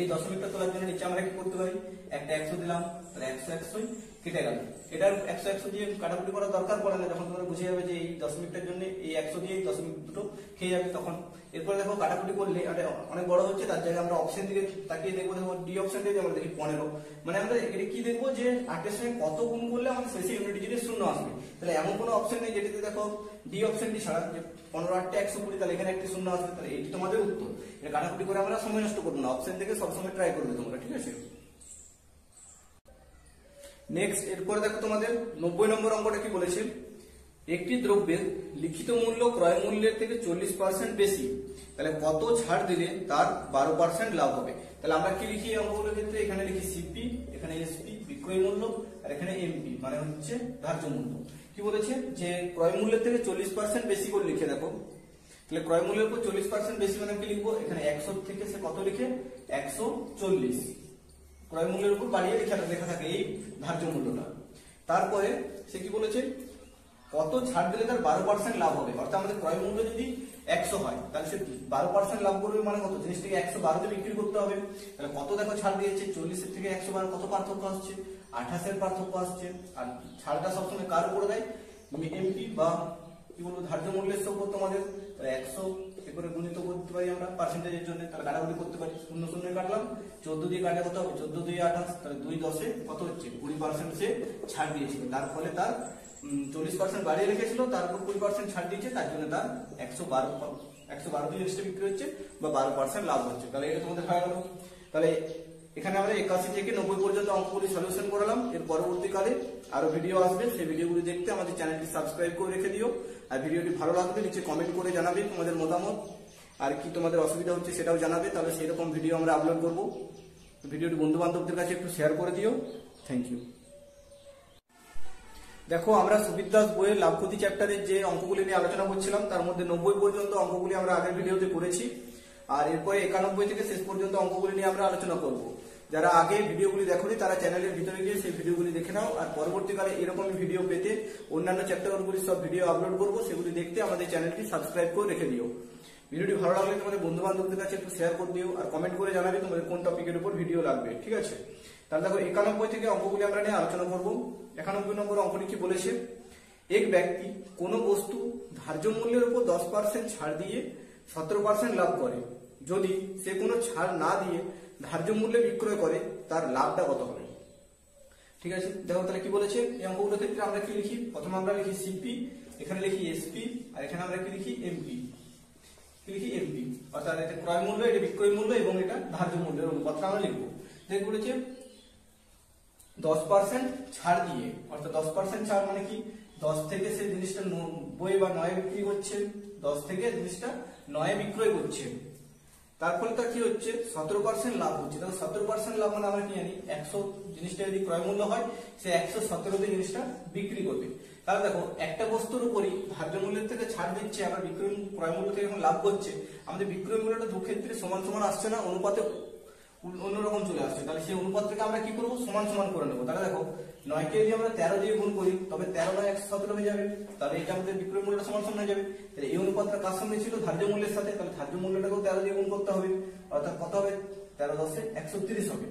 এই দশমিকটা তোলার জন্য নিচে আমরা কি করতে পারি, একটা 100 দিলাম, তাহলে 100 কেটে গেল, এটার 100 দিয়ে কাটাকুটি করার দরকার পড়ে না, যখন তোমরা বুঝে যাবে যে এই দশমিকটার জন্য এই 100 দিয়ে এই দশমিক দুটো খেয়ে যাবে তখন। এরপরে দেখো কাটাকুটি করলে অনেক বড় হচ্ছে, তার জায়গায় আমরা অপশন দিকে তাকিয়ে দেখবো, দেখো ডি অপশন দিয়ে আমরা দেখি 15, মানে আমরা এটা কি দেখবো যে 8 এর সঙ্গে কত গুণ করলে আমাদের শেষে ইউনিট ডিজিটে 0 আসবে, তাহলে এমন কোনো অপশন নেই যেটাতে দেখো ডি অপশনটি ছাড়া যে 15 8 120, তাহলে এখানে একটি 0 আসবে, তাহলে এটি তোমাদের উত্তর। এটা কাটাকুটি করে আমরা সময় নষ্ট করবো না, অপশন থেকে সবসময় ট্রাই করবে তোমরা, ঠিক আছে। নেক্সট এরপরে দেখো তোমাদের 90 নম্বর অঙ্কটা কি বলেছে, একটি দ্রব্যের লিখিত মূল্য ক্রয় মূল্যের থেকে 40% বেশি, তাহলে কত ছাড় দিলে তার 12% লাভ হবে। তাহলে আমরা কি লিখি অঙ্কগুলোর ক্ষেত্রে, এখানে লিখি সিপি, এখানে এসপি বিক্রয় মূল্য, আর এখানে এমপি মানে হচ্ছে ধার্য মূল্য। কি বলেছে যে ক্রয় মূল্যের থেকে 40% বেশি করে লিখে দেখো, তাহলে ক্রয় মূল্যের উপর 40% বেশি মানে কি লিখবো, এখানে 100 থেকে সে কত লিখে 140, ক্রয় মূল্যের উপর বাড়িয়ে লেখা থাকে এই ধার্য মূল্যটা। তারপরে সে কি বলেছে কত ছাড় দিলে তার 12% লাভ হবে, অর্থাৎ আমাদের ক্রয় মূল্য যদি 100 হয় তাহলে সে 12% লাভ করবে, মানে কত জিনিসটাকে 112 তে বিক্রি করতে হবে, তাহলে কত দেখো ছাড় দিয়েছে 40 এর থেকে 112 কত পার্থক্য আসছে, 28 এর পার্থক্য আসছে। আর ছাড়টা সবসময় কার উপরে দেয়, এমপি বা কি বলবো ধার্য মূল্যের উপর তোমাদের, তাহলে 100 করে গুণিত করতে পারি আমরা পার্সেন্টেজের জন্য, তাহলে কাটাকুটি করতে পারি, 0 0 কাটলাম, 14 দিয়ে কাটলে কত হবে 14 2 28, তাহলে 2 10 কত হচ্ছে 20% সে ছাড় দিয়েছিল, তার ফলে তার 40% বাড়িয়ে রেখেছিল, তারপর 20% ছাড় দিয়েছে, তার জন্য তার 112 দিয়ে জিনিসটা বিক্রি হচ্ছে বা 12% লাভ হচ্ছে। তাহলে এটা তোমাদের হয়ে গেল। তাহলে এখানে আমরা 81 থেকে 90 পর্যন্ত অঙ্কগুলি সলিউশন করালাম। এর পরবর্তীকালে আরো ভিডিও আসবে, সেই ভিডিওগুলি দেখতে আমাদের চ্যানেলটি সাবস্ক্রাইব করে রেখে দিও। আর ভিডিওটি ভালো লাগলে নিচে কমেন্ট করে জানাবে তোমাদের মতামত, আর কি তোমাদের অসুবিধা হচ্ছে সেটাও জানাবে, তাহলে সেই রকম ভিডিও আমরা আপলোড করব। ভিডিওটি বন্ধু বান্ধবদের কাছে একটু শেয়ার করে দিও। Thank you. দেখো আমরা সুবিদ দাস বইয়ের লাভ ক্ষতি চ্যাপ্টারের যে অঙ্কগুলি নিয়ে আলোচনা করছিলাম, তার মধ্যে 90 পর্যন্ত অঙ্কগুলি আমরা আগের ভিডিওতে করেছি, আর এরপরে 91 থেকে শেষ পর্যন্ত অঙ্কগুলি নিয়ে আমরা আলোচনা করব। যারা আগে ভিডিওগুলি দেখোনি তারা চ্যানেলের ভিতরে গিয়ে সেই ভিডিওগুলি দেখে নাও, আর পরবর্তীকালে এরকম ভিডিও পেতে অন্যান্য চ্যাপ্টারগুলি সব ভিডিও আপলোড করব, সেগুলি দেখতে আমাদের চ্যানেলটি সাবস্ক্রাইব করে রেখে দিও। ভিডিওটি ভালো লাগলে তোমাদের বন্ধু বান্ধবদের কাছে একটু শেয়ার করে দিও, আর কমেন্ট করে জানাবে তোমাদের কোন টপিকের উপর ভিডিও লাগবে, ঠিক আছে। তাহলে দেখো 91 থেকে অঙ্কগুলি আমরা নিয়ে আলোচনা করব। 91 নম্বর অঙ্কটি কি বলেছে, এক ব্যক্তি কোনো বস্তু ধার্য মূল্যের উপর 10% ছাড় দিয়ে 17% লাভ করে, যদি সে কোনো ছাড় না দিয়ে ধার্য মূল্যে বিক্রয় করে তার লাভটা কত হবে। ঠিক আছে, দেখো তাহলে কি বলেছে এই অঙ্কগুলোর ক্ষেত্রে আমরা কি লিখি, প্রথমে আমরা লিখি সিপি, এখানে লিখি এসপি, আর এখানে আমরা কি লিখি এমপি, কি লিখি এমপি, অর্থাৎ এটা ক্রয় মূল্য, এটা বিক্রয় মূল্য এবং এটা ধার্য মূল্যের অনুপাতটা আমরা লিখবো। দেখে বলেছে 10% ছাড় দিয়ে, অর্থাৎ 10% ছাড় মানে কি 10 থেকে সে জিনিসটা 90 বা 9 বিক্রি করছে, 10 থেকে জিনিসটা 9 বিক্রয় করছে, তার ফলে তার কি হচ্ছে 17% লাভ হচ্ছে। তাহলে 17% লাভ মানে আমরা কি জানি 100 জিনিসটা যদি ক্রয় মূল্য হয় সে 117 তে জিনিসটা বিক্রি করবে। তাহলে দেখো একটা বস্তুর উপরই ধার্য মূল্যের থেকে ছাড় দিচ্ছে, আবার বিক্রয় ক্রয় মূল্য থেকে এখন লাভ করছে, আমাদের বিক্রয় মূল্যটা দু ক্ষেত্রে সমান সমান আসছে না, অনুপাতে অন্যরকম চলে আসছে। তাহলে সেই অনুপাতটাকে আমরা কি করবো, সমান সমান করে নেবো। তাহলে দেখো 9 কে যদি আমরা 13 দিয়ে গুণ করি তবে 13 9 117 হয়ে যাবে, তাহলে এটা আমাদের বিক্রয় মূল্যটা সমান সমান হয়ে যাবে। তাহলে এই অনুপাতটা কার সঙ্গে ছিল, ধার্য মূল্যের সাথে, তাহলে ধার্য মূল্যটাকেও 13 দিয়ে গুণ করতে হবে, অর্থাৎ কত হবে 13 10 130 হবে।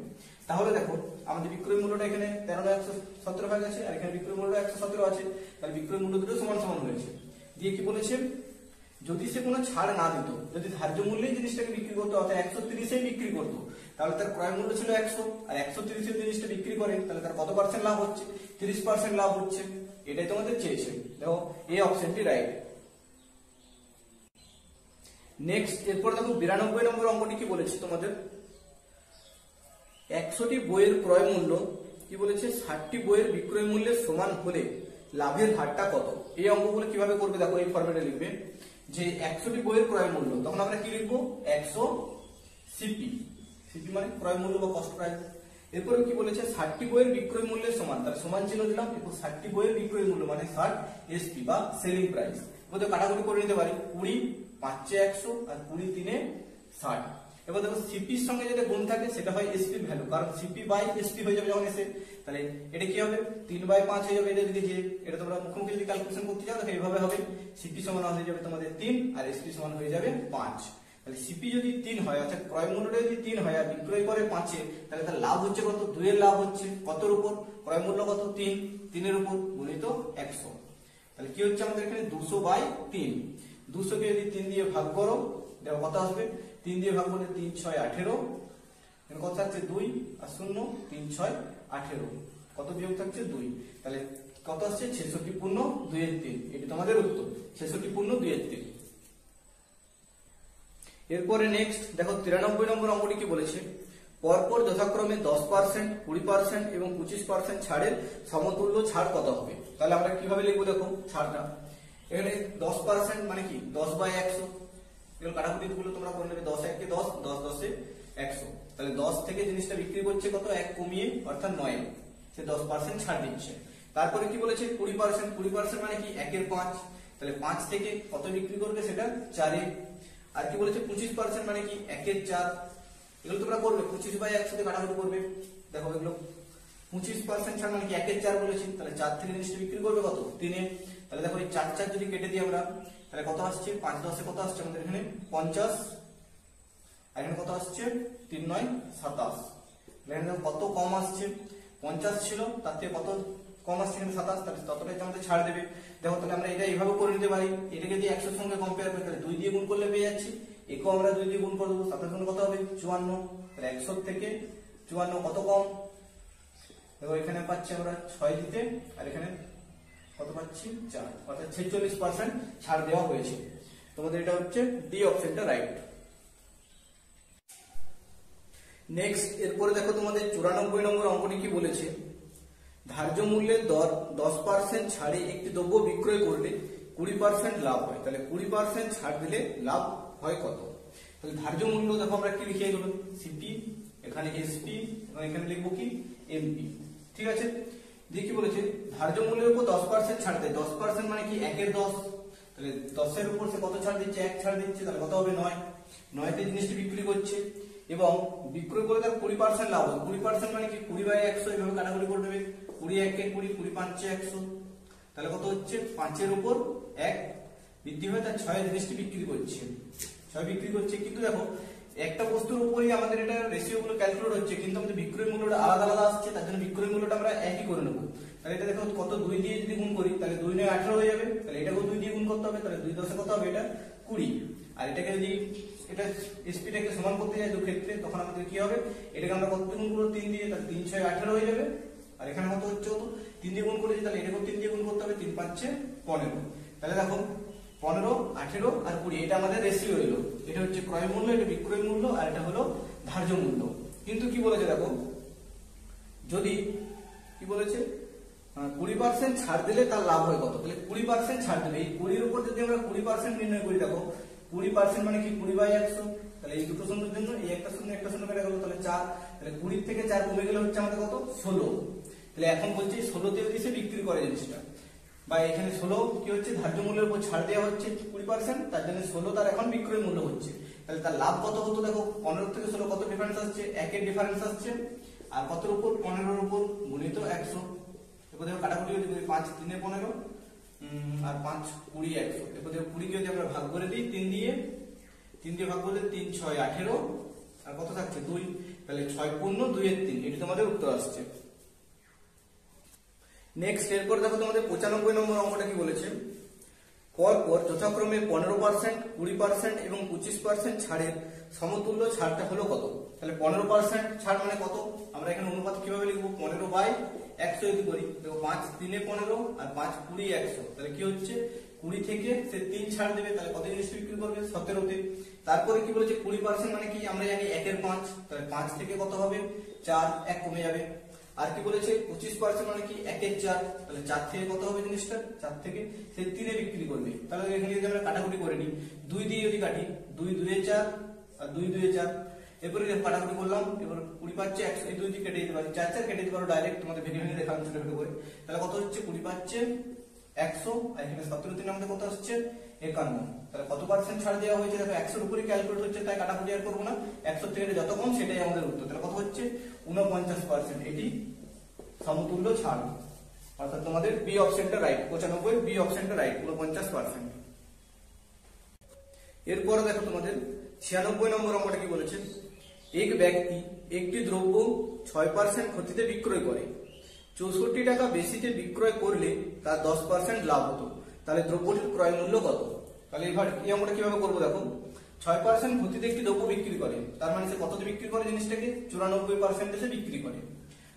তাহলে দেখো আমাদের বিক্রয় মূল্যটা এখানে 13 9 117 হয়ে গেছে, আর এখানে বিক্রয় মূল্য 117 আছে, তাহলে বিক্রয় মূল্য দুটো সমান সমান হয়েছে। দিয়ে কি বলেছে, যদি সে কোনো ছাড় না দিত, যদি ধার্য মূল্যেই জিনিসটাকে বিক্রি করতো অর্থাৎ 130 বিক্রি করতো, তাহলে তার ক্রয় মূল্য ছিল 100, আর 130 এর জিনিসটা বিক্রি করে তাহলে তার কত পার্সেন্ট লাভ হচ্ছে, 30% লাভ হচ্ছে। এটাই তোমাদের চেয়েছে। দেখো এই অপশনটি রাইট। নেক্সট এরপর দেখো 92 নম্বর অঙ্কটি কি বলেছে তোমাদের, 100টি বইয়ের ক্রয় মূল্য কি বলেছে 60টি বইয়ের বিক্রয় মূল্যের সমান হলে লাভের হারটা কত। এই অঙ্কগুলো কিভাবে করবে দেখো, এই ফরম্যাটে লিখবে যে 100টি বইয়ের ক্রয় মূল্য, তখন আমরা কি লিখবো 100 সিপি, সিপি মানে ক্রয় মূল্য বা কস্ট প্রাইস। এরপরে কি বলেছে 60টি বইয়ের বিক্রয় মূল্যের সমান, তার সমান চিহ্ন দিলাম, এরপর 60টি বইয়ের বিক্রয় মূল্য মানে 60 এসপি বা সেলিং প্রাইস। এবার কাটাকুটি করে নিতে পারি, 20 5 100 আর 20 3 60। এবার দেখো সিপির সঙ্গে যেটা গুণ থাকে সেটা হয় এসপি ভ্যালু, কারণ সিপি বাই এসপি হয়ে যাবে যখন এসে, তাহলে এটা কি হবে 3/5 হয়ে যাবে। এটা দিকে যে এটা তোমরা মুখোমুখি যদি ক্যালকুলেশন করতে চাও দেখো এইভাবে হবে, সিপি সমান হয়ে যাবে তোমাদের 3 আর এসপি সমান হয়ে যাবে 5। তাহলে সিপি যদি 3 হয়, অর্থাৎ ক্রয় মূল্যটা যদি 3 হয় আর বিক্রয় করে 5 এ, তাহলে তার লাভ হচ্ছে কত, 2 এর লাভ হচ্ছে কতর উপর, ক্রয় মূল্য কত 3, 3 এর উপর গুণিত 100। তাহলে কি হচ্ছে আমাদের এখানে 200/3, 200 কে যদি 3 দিয়ে ভাগ করো দেখো কত আসবে, 3 দিয়ে ভাগ করলে 3 6 18, এর কত থাকছে 2 আর 0, 3 6 18, কত বিয়োগ থাকছে 2, তাহলে কত আসছে 66 পূর্ণ 2 এর 3। এটা তোমাদের উত্তর 66 পূর্ণ 2 এর 3। এরপরে নেক্সট দেখো 93 নম্বর অঙ্কটি কি বলেছে, পরপর যথাক্রমে 10%, 20% এবং 25% ছাড়ের সমতুল্য ছাড় কত হবে। তাহলে আমরা কিভাবে লিখবো দেখো ছাড়টা, এখানে 10% মানে কি 10/100, এগুলো কাটাকুটি গুলো তোমরা করে নেবে, 10 1 10, 10 10 100, তাহলে 10 থেকে জিনিসটা বিক্রি করছে কত 1 কমিয়ে অর্থাৎ 9, সে 10% ছাড় দিচ্ছে। তারপরে কি বলেছে 20%, 20% মানে কি 1 এর 5, তাহলে 5 থেকে কত বিক্রি করবে সেটা 4 এ। আর কি বলেছে 25% মানে কি 1 এর 4, এগুলো তোমরা করবে 25/100 তে কাটাকুটি করবে, দেখো এগুলো 25% ছাড় মানে কি 1 এর 4 বলেছি, তাহলে 4 থেকে জিনিসটা বিক্রি করবে কত 3 এ। তাহলে দেখো এই 4 4 যদি কেটে দিই আমরা, তাহলে কত আসছে 5 10 এ কত আসছে আমাদের এখানে 50, আর এখানে কত আসছে 3 9 27, এখানে কত কম আসছে 50 ছিল তার থেকে কত কম আসছে এখানে 27, তাহলে ততটাই আমাদের ছাড় দেবে। দেখো তাহলে আমরা এটা এইভাবে করে নিতে পারি, এটাকে যদি 100 এর সঙ্গে কম্পেয়ার করি তাহলে 2 দিয়ে গুণ করলে পেয়ে যাচ্ছি, একেও আমরা 2 দিয়ে গুণ করে দেবো, 27 গুণ কত হবে 54, তাহলে 100 থেকে 54 কত কম, দেখো এখানে পাচ্ছি আমরা 6 দিতে, আর এখানে কত পাচ্ছি 4, অর্থাৎ 46% ছাড় দেওয়া হয়েছে। তোমাদের এটা হচ্ছে ডি অপশনটা রাইট। নেক্সট এরপরে দেখো তোমাদের 94 নম্বর অঙ্কটি কি বলেছে, ধার্য মূল্যের দর 10% ছাড়ে একটি দ্রব্য বিক্রয় করলে 20% লাভ হয়, তাহলে 20% ছাড় দিলে লাভ হয় কত। তাহলে ধার্য মূল্য দেখো আমরা কি লিখে গেল সিপি, এখানে এসপি এবং এখানে লিখবো কি এমপি, ঠিক আছে। দিয়ে কি বলেছে ধার্য মূল্যের উপর 10% ছাড় দেয়, 10% মানে কি 1 এর 10, তাহলে 10 এর উপর সে কত ছাড় দিচ্ছে 1 ছাড় দিচ্ছে, তাহলে কত হবে 9, 9 তে জিনিসটি বিক্রি করছে এবং বিক্রয় করে তার 20% লাভ হয়। 20% মানে কি 20/100, এইভাবে কাটাকুটি করে দেবে, 20 1 এ 20, 20 5 100, তাহলে কত হচ্ছে 5 এর উপর 1 বৃদ্ধি হয়ে তার 6 জিনিসটি বিক্রি করছে, 6 বিক্রি করছে। কিন্তু দেখো একটা বস্তুর উপরই আমাদের এটা রেশিও গুলো ক্যালকুলেট হচ্ছে, কিন্তু আমাদের বিক্রয় মূল্যটা আলাদা আলাদা আসছে, তার জন্য বিক্রয় মূল্যটা আমরা একই করে নেবো। তাহলে এটা দেখো কত 2 দিয়ে যদি গুণ করি তাহলে 2 9 18 হয়ে যাবে, তাহলে এটাকেও 2 দিয়ে গুণ করতে হবে, তাহলে 2 10 কত হবে এটা 20, আর এটাকে যদি এটা এসপিটাকে সমান করতে যাই দুই ক্ষেত্রে তখন আমাদের কি হবে, এটাকে আমরা কত গুণ করব 3 দিয়ে, তাহলে 3 6 18 হয়ে যাবে, আর এখানে কত হচ্ছে 3 দিয়ে গুণ করেছি, তাহলে এটাকেও 3 দিয়ে গুণ করতে হবে, 3 5 15, তাহলে দেখো 15 18 আর 20 এটা আমাদের রেশিও হলো, এটা হচ্ছে ক্রয় মূল্য, এটা বিক্রয় মূল্য, আর এটা হলো ধার্য মূল্য। কিন্তু কি বলেছে দেখো, যদি কি বলেছে 20% ছাড় দিলে তার লাভ হয় কত, তাহলে 20% ছাড় দিলে এই 20 এর উপর যদি আমরা 20% নির্ণয় করি, দেখো 20% মানে কি 20/100, তাহলে এই দুটো শূন্যের জন্য এই একটা শূন্য কেটে গেল, তাহলে 4, তাহলে 20 থেকে 4 কমে গেলে হচ্ছে আমাদের কত 16, তাহলে এখন বলছি 16 তে যদি সে বিক্রি করে জিনিসটা, বা এখানে 16 কি হচ্ছে ধার্য মূল্যের উপর ছাড় দেওয়া হচ্ছে 20%, তার জন্য 16 তার এখন বিক্রয় মূল্য হচ্ছে, তাহলে তার লাভ কত হতো দেখো 15 থেকে 16 কত ডিফারেন্স আসছে, 1 এর ডিফারেন্স আসছে, আর কতর উপর 15 এর উপর গুণিত 100, এরপর দেখো কাটাকুটি যদি 5 3 এ 15 আর 5 20 100, এরপর দেখো 20 কে যদি আমরা ভাগ করে দিই 3 দিয়ে ভাগ করলে 3 6 18, আর কত থাকছে 2, তাহলে 6 পূর্ণ 2 এর 3, এটি তোমাদের উত্তর আসছে। নেক্সট এরপর দেখো তোমাদের 95 নম্বর অঙ্কটা কি বলেছে, পরপর যথাক্রমে 15%, 20% এবং 25% ছাড়ের সমতুল্য ছাড়টা হলো কত। তাহলে 15% ছাড় মানে কত, আমরা এখানে অনুপাত কিভাবে লিখবো 15/100 যদি করি, দেখো 5 3 এ 15 আর 5 20 100, তাহলে কি হচ্ছে 20 থেকে সে 3 ছাড় দেবে, তাহলে কত জিনিস বিক্রি করবে 17তে। তারপরে কি বলেছে 20% মানে কি আমরা জানি 1 এর 5, তাহলে 5 থেকে কত হবে 4, 1 কমে যাবে। আর কি বলেছে 25% মানে কি 1 এর 4, তাহলে 4 থেকে কত হবে জিনিসটা 4 থেকে সে 3 এ বিক্রি করবে। তাহলে এখানে যদি আমরা কাটাকুটি করে নিই 2 দিয়ে যদি কাটি 2 2 এ 4 আর 2 2 এ 4, এরপরে কাটাকুটি করলাম, এবার 20 পাচ্ছে 100, এই 2 দিয়ে কেটে দিতে পারি 4 4 কেটে দিতে পারো ডাইরেক্ট, তোমাদের ভেঙে ভেঙে দেখালাম ছোট ছোট করে। তাহলে কত হচ্ছে 20 পাচ্ছে 100, আর এখানে 17 দিন আমাদের কত আসছে 51। তাহলে কত পার্সেন্ট ছাড় দেওয়া হয়েছে দেখো 100 এর উপরে ক্যালকুলেট হচ্ছে, তাই কাটাকুটি আর করবো না, 100 থেকে যত কম সেটাই আমাদের উত্তর। তাহলে কত হচ্ছে 49%, এটি সমতুল্য ছাড়, অর্থাৎ তোমাদের বি অপশনটা রাইট, 95 বি অপশনটা রাইট 49%। এরপর দেখো তোমাদের 96 নম্বর অঙ্কটা কি বলেছে, এক ব্যক্তি একটি দ্রব্য 6% ক্ষতিতে বিক্রয় করে, 64 টাকা বেশিতে বিক্রয় করলে তার 10% লাভ হতো, তাহলে দ্রব্যটির ক্রয় মূল্য কত? তাহলে এবার এই অঙ্কটা কিভাবে করবো দেখো, 6% ক্ষতিতে একটি দ্রব্য বিক্রি করে, তার মানে সে কততে বিক্রি করে জিনিসটাকে 94% বিক্রি করে।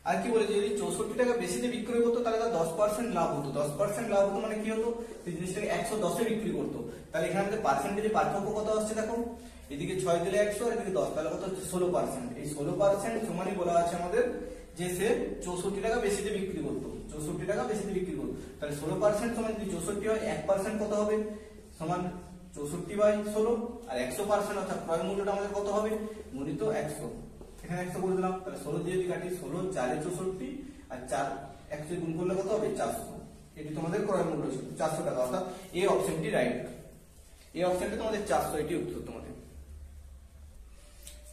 আর কি বলেছে যদি 64 টাকা বেশিতে বিক্রয় করতো তাহলে তার 10% লাভ হতো। 10% লাভ হতো মানে কি হতো, সেই জিনিসটাকে 110 এ বিক্রি করতো। তাহলে এখানে আমাদের পার্সেন্টেজে পার্থক্য কত আসছে দেখো, এদিকে 6 দিলে 100 আর এদিকে 10, তাহলে কত হচ্ছে 16%। এই 16% সমানই বলা আছে আমাদের যে সে 64 টাকা বেশিতে বিক্রি করতো, 64 টাকা বেশিতে বিক্রি করতো। তাহলে 16% সমান যদি 64 হয় 1% কত হবে সমান 64/16, আর 100% অর্থাৎ ক্রয় মূল্যটা আমাদের কত হবে গুণিত 100, এখানে 100 করে দিলাম। তাহলে 16 দিয়ে যদি কাটি 16 4 এ 64 আর 4 100 গুণ করলে কত হবে 400, এটি তোমাদের ক্রয় মূল্য ছিল 400 টাকা, অর্থাৎ এই অপশনটি রাইট, এই অপশনটা তোমাদের 400, এটি উত্তর তোমাদের।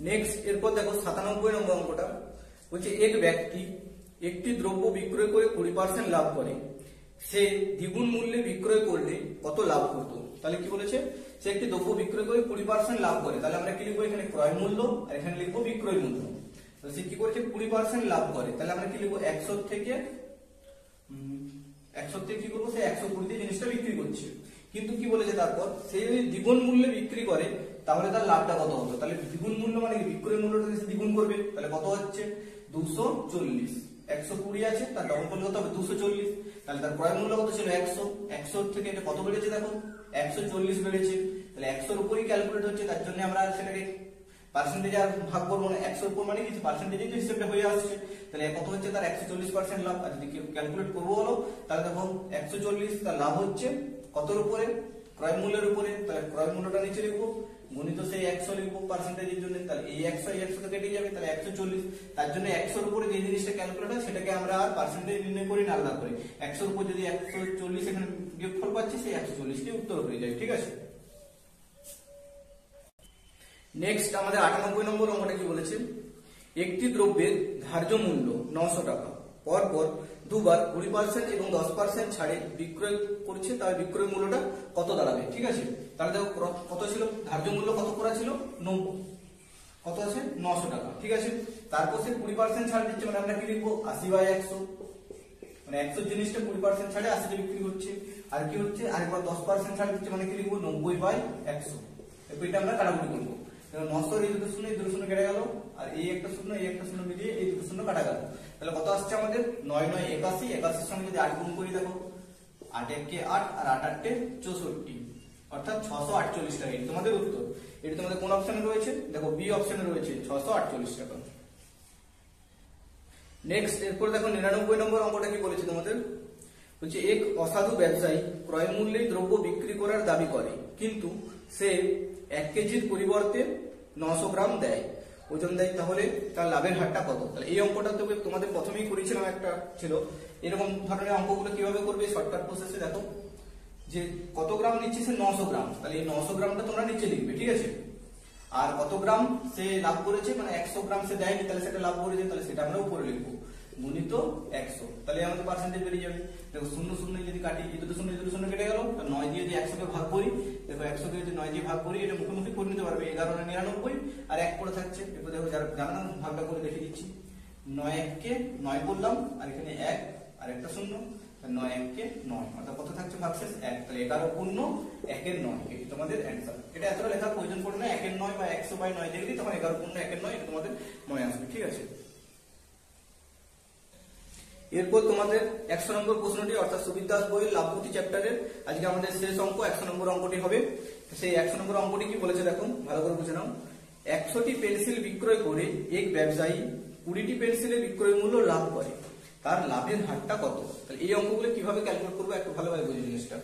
নেক্সট এরপর দেখো 97 নম্বর অঙ্কটা বলছে এক ব্যক্তি একটি দ্রব্য বিক্রয় করে 20% লাভ করে, সে দ্বিগুণ মূল্যে বিক্রয় করলে কত লাভ করতো? তাহলে কি বলেছে সে একটি দ্রব্য বিক্রয় করে 20% লাভ করে, তাহলে আমরা কি লিখবো এখানে ক্রয় মূল্য আর এখানে লিখবো বিক্রয় মূল্য। তো সে কি করেছে 20% লাভ করে, তাহলে আমরা কি লিখবো 100 থেকে কি করবো সে 120 দিয়ে জিনিসটা বিক্রি করছে, কিন্তু কি বলেছে তারপর সে যদি দ্বিগুণ মূল্যে বিক্রি করে তাহলে তার লাভটা কত হতো? তাহলে দ্বিগুণ মূল্য মানে কি বিক্রয় মূল্যটা সে দ্বিগুণ করবে, তাহলে কত হচ্ছে 240, 120 আছে তার ডবল করলে কত হবে 240, তাহলে তার ক্রয় মূল্য কত ছিল 100, 100 থেকে এটা কত বেড়েছে দেখো 140 বেড়েছে, তাহলে 100 এর উপরই ক্যালকুলেট হচ্ছে, তার জন্য আমরা সেটাকে পার্সেন্টেজ আর ভাগ করবো না, 100 এর উপর মানে কিছু পার্সেন্টেজে তো হিসেবটা হয়ে আসছে, তাহলে কত হচ্ছে তার 140% লাভ। আর যদি ক্যালকুলেট করবো হলো তাহলে দেখো 140 তার লাভ হচ্ছে কতর উপরে ক্রয় মূল্যের উপরে, তাহলে ক্রয় মূল্যটা নিচে লিখবো গুণিত সেই 100 লিখবো পার্সেন্টেজের জন্য, তাহলে এই 100 তে কেটে যাবে, তাহলে 140, তার জন্য 100 এর উপরে যে জিনিসটা ক্যালকুলেট হয় সেটাকে আমরা আর পার্সেন্টেজ নির্ণয় করি না আলাদা করে, 100 এর উপর যদি 140 এখানে বিয়োগফল পাচ্ছি সেই 140 কে উত্তর হয়ে যায়, ঠিক আছে। নেক্সট আমাদের 98 নম্বর অঙ্কটা কি বলেছে, একটি দ্রব্যের ধার্য মূল্য 900 টাকা, পরপর দুবার 20% এবং 10% ছাড়ে বিক্রয় করছে, তার বিক্রয় মূল্যটা কত দাঁড়াবে? ঠিক আছে, তাহলে দেখো কত ছিল ধার্য মূল্য, কত করা ছিল 90, কত আছে 900 টাকা, ঠিক আছে। তারপর সে 20% ছাড় দিচ্ছে, মানে আমরা কি লিখবো 80/100, মানে 100 জিনিসটা 20% ছাড়ে 80 তে বিক্রি করছে, আর কি হচ্ছে আরেকবার 10% ছাড় দিচ্ছে মানে কি লিখবো 90/100, এরপর এটা আমরা কাটাকুটি করবো, 900 এই দুটো শূন্য এই দুটো শূন্য কেটে গেল, আর এই একটা শূন্য এই একটা শূন্য মিলিয়ে এই দুটো শূন্য কাটা গেল, তাহলে কত আসছে আমাদের 9 9 81, 81 সঙ্গে যদি 8 গুণ করি দেখো 8 1 8 আর 8 8 64, অর্থাৎ 648 টাকা, এটা তোমাদের উত্তর। এটা তোমাদের কোন অপশনে রয়েছে দেখো বি অপশনে রয়েছে 648 টাকা। নেক্সট এরপর দেখো 99 নম্বর অঙ্কটা কি বলেছে তোমাদের, বলছে এক অসাধু ব্যবসায়ী ক্রয় মূল্যে দ্রব্য বিক্রি করার দাবি করে, কিন্তু সে 1 কেজির পরিবর্তে 900 গ্রাম দেয়, ওজন দেয়, তাহলে তার লাভের হারটা কত? তাহলে এই অঙ্কটা তো তোমাদের প্রথমেই করেছিলাম, একটা ছিল এরকম ধরনের অঙ্কগুলো কিভাবে করবে শর্টকাট প্রসেসে। দেখো যে কত গ্রাম নিচ্ছে সে 900 গ্রাম, তাহলে এই 900 গ্রামটা তোমরা নিচে লিখবে, ঠিক আছে। আর কত গ্রাম সে লাভ করেছে, মানে 100 গ্রাম সে দেয়নি তাহলে সেটা লাভ করেছে, তাহলে সেটা আমরা উপরে লিখবো গুণিত 100, তাহলে আমাদের পার্সেন্টেজ বেরিয়ে যাবে। দেখো 0 0 যদি কাটি এই দুটো শূন্য কেটে গেল, 9 দিয়ে যদি 100 কে ভাগ করি, দেখো 100 কে যদি 9 দিয়ে ভাগ করি এটা মুখোমুখি করে নিতে পারবে, 11 99 আর 1 পড়ে থাকছে, এরপর দেখো যারা জানা ভাগটা করে দেখিয়ে দিচ্ছি, 9 1 কে 9 করলাম আর এখানে 1 আর একটা শূন্য, 9 1 কে 9, অর্থাৎ কত থাকছে ভাগশেষ 1, তাহলে 11 পূর্ণ 1 এর 9, এটি তোমাদের অ্যান্সার। এটা এতটা লেখার প্রয়োজন পড়ে না, 1 এর 9 বা 100/9 দেখলেই তখন 11 পূর্ণ 1 এর 9 এটা তোমাদের মনে আসবে, ঠিক আছে। এরপর তোমাদের 100 নম্বর প্রশ্নটি অর্থাৎ সুবিত দাস বইয়ের লাভপতি চ্যাপ্টারের আজকে আমাদের শেষ অঙ্ক 100 নম্বর অঙ্কটি হবে। সেই 100 নম্বর অঙ্কটি কি বলেছে দেখো, ভালো করে বুঝে নাও। 100টি পেন্সিল বিক্রয় করে এক ব্যবসায়ী 20টি পেন্সিলের বিক্রয় মূল্য লাভ করে, তার লাভের হারটা কত? তাহলে এই অঙ্কগুলো কিভাবে ক্যালকুলেট করবো একটু ভালোভাবে বুঝে জিনিসটা।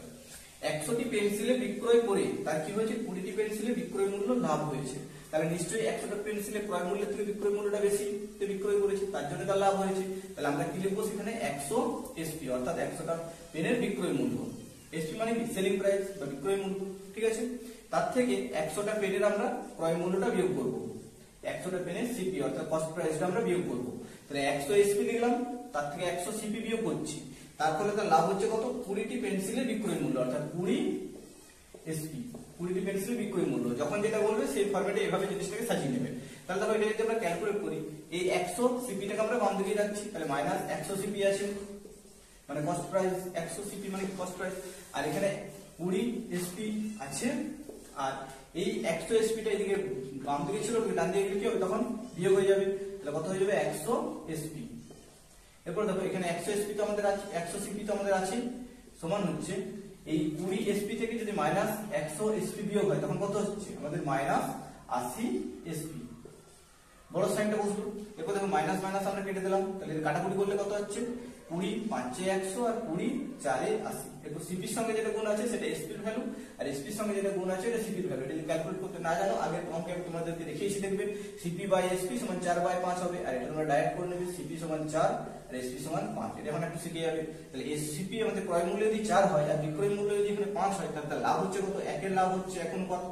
100টি পেন্সিলে বিক্রয় করে তার কি হয়েছে, 20টি পেন্সিলের বিক্রয় মূল্য লাভ হয়েছে। তাহলে নিশ্চয়ই 100টা পেন্সিলের ক্রয় মূল্যের থেকে বিক্রয় মূল্যটা বেশি বিক্রয় করেছে, তার জন্য তার লাভ হয়েছে। তাহলে আমরা কি লিখবো সেখানে 100 এসপি, অর্থাৎ 100টা পেনের বিক্রয় মূল্য। এসপি মানে কি, সেলিং প্রাইস বা বিক্রয় মূল্য, ঠিক আছে। তার থেকে 100টা পেনের আমরা ক্রয় মূল্যটা বিয়োগ করব, 100টা পেনের সিপি অর্থাৎ কস্ট প্রাইসটা আমরা বিয়োগ করব। তাহলে 100 এসপি লিখলাম, তার থেকে 100 সিপি বিয়োগ করছি, তার ফলে তার লাভ হচ্ছে কত, 20টি পেন্সিলের বিক্রয় মূল্য অর্থাৎ 20 এসপি, 20টি পেন্সিলের বিক্রয় মূল্য। যখন যেটা বলবে সেই ফরম্যাটে এভাবে জিনিসটাকে সাজিয়ে নেবে। তাহলে দেখো এটা যদি আমরা ক্যালকুলেট করি, এই 100 সিপিটাকে আমরা বাম দিকে রাখছি, তাহলে মাইনাস 100 সিপি আছে মানে কস্ট প্রাইস, 100 সিপি মানে কস্ট প্রাইস, আর এখানে 20 এসপি আছে, আর এই 100 এসপিটা এদিকে বাম দিকে ছিল, ডান দিকে গেলে কি হবে, তখন বিয়োগ হয়ে যাবে। তাহলে কত হয়ে যাবে, 100 এসপি। এরপর দেখো এখানে 100 এসপি তো আমাদের আছে, 100 সিপি তো আমাদের আছে, সমান হচ্ছে এই 20 এসপি থেকে যদি মাইনাস 100 এসপি বিয়োগ হয় তখন কত হচ্ছে আমাদের, মাইনাস 80 এসপি। বড় সাইনটা বসলো। এরপর দেখো মাইনাস মাইনাস আমরা কেটে দিলাম, তাহলে কাটাকুটি করলে কত হচ্ছে, 20 5 100 আর 20 4 80। এরপর সিপির সঙ্গে যেটা গুণ আছে সেটা এসপির ভ্যালু, আর এসপির সঙ্গে যেটা গুণ আছে এটা সিপির ভ্যালু। এটা যদি ক্যালকুলেট করতে না জানো, আগে তোমাকে আমি তোমাদেরকে দেখিয়েছি, দেখবে সিপি বাই এসপি সমান 4/5 হবে, আর এটা তোমরা ডাইরেক্ট করে নেবে, সিপি সমান 4 আর এসপি সমান 5। এটা এখন একটু শিখে যাবে। তাহলে এসপি আমাদের ক্রয় মূল্য যদি 4 হয় আর বিক্রয় মূল্য যদি এখানে 5 হয়, তাহলে তার লাভ হচ্ছে কত, 1 এর লাভ হচ্ছে এখন কত,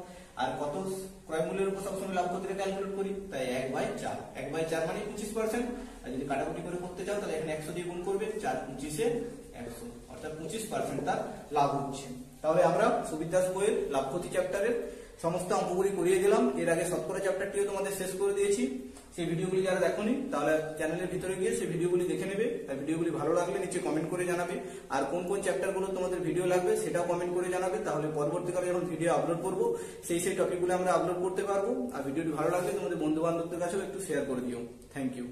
আর কত ক্রয় মূল্যের উপর সবসময় লাভ করতে ক্যালকুলেট করি, তাই 1/4, 1/4 মানে 25%। আর যদি কাটাকুটি করে করতে চাও তাহলে এখানে 100 দিয়ে গুণ করবে, 4 25 100, অর্থাৎ 25% তার লাভ হচ্ছে। তাহলে আমরা সুবিত দাস বইয়ের লাভপতি চ্যাপ্টারের সমস্ত অঙ্কগুলি করিয়ে দিলাম। এর আগে শতকরা চ্যাপ্টারটিও তোমাদের শেষ করে দিয়েছি। সেই ভিডিওগুলি যারা দেখোনি তাহলে চ্যানেলের ভিতরে গিয়ে সেই ভিডিওগুলি দেখে নেবে। আর ভিডিওগুলি ভালো লাগলে নিচে কমেন্ট করে জানাবে, আর কোন কোন চ্যাপ্টারগুলো তোমাদের ভিডিও লাগবে সেটাও কমেন্ট করে জানাবে। তাহলে পরবর্তীকালে যখন ভিডিও আপলোড করবো সেই টপিকগুলো আমরা আপলোড করতে পারবো। আর ভিডিওটি ভালো লাগলে তোমাদের বন্ধু বান্ধবদের কাছেও একটু শেয়ার করে দিও। Thank you.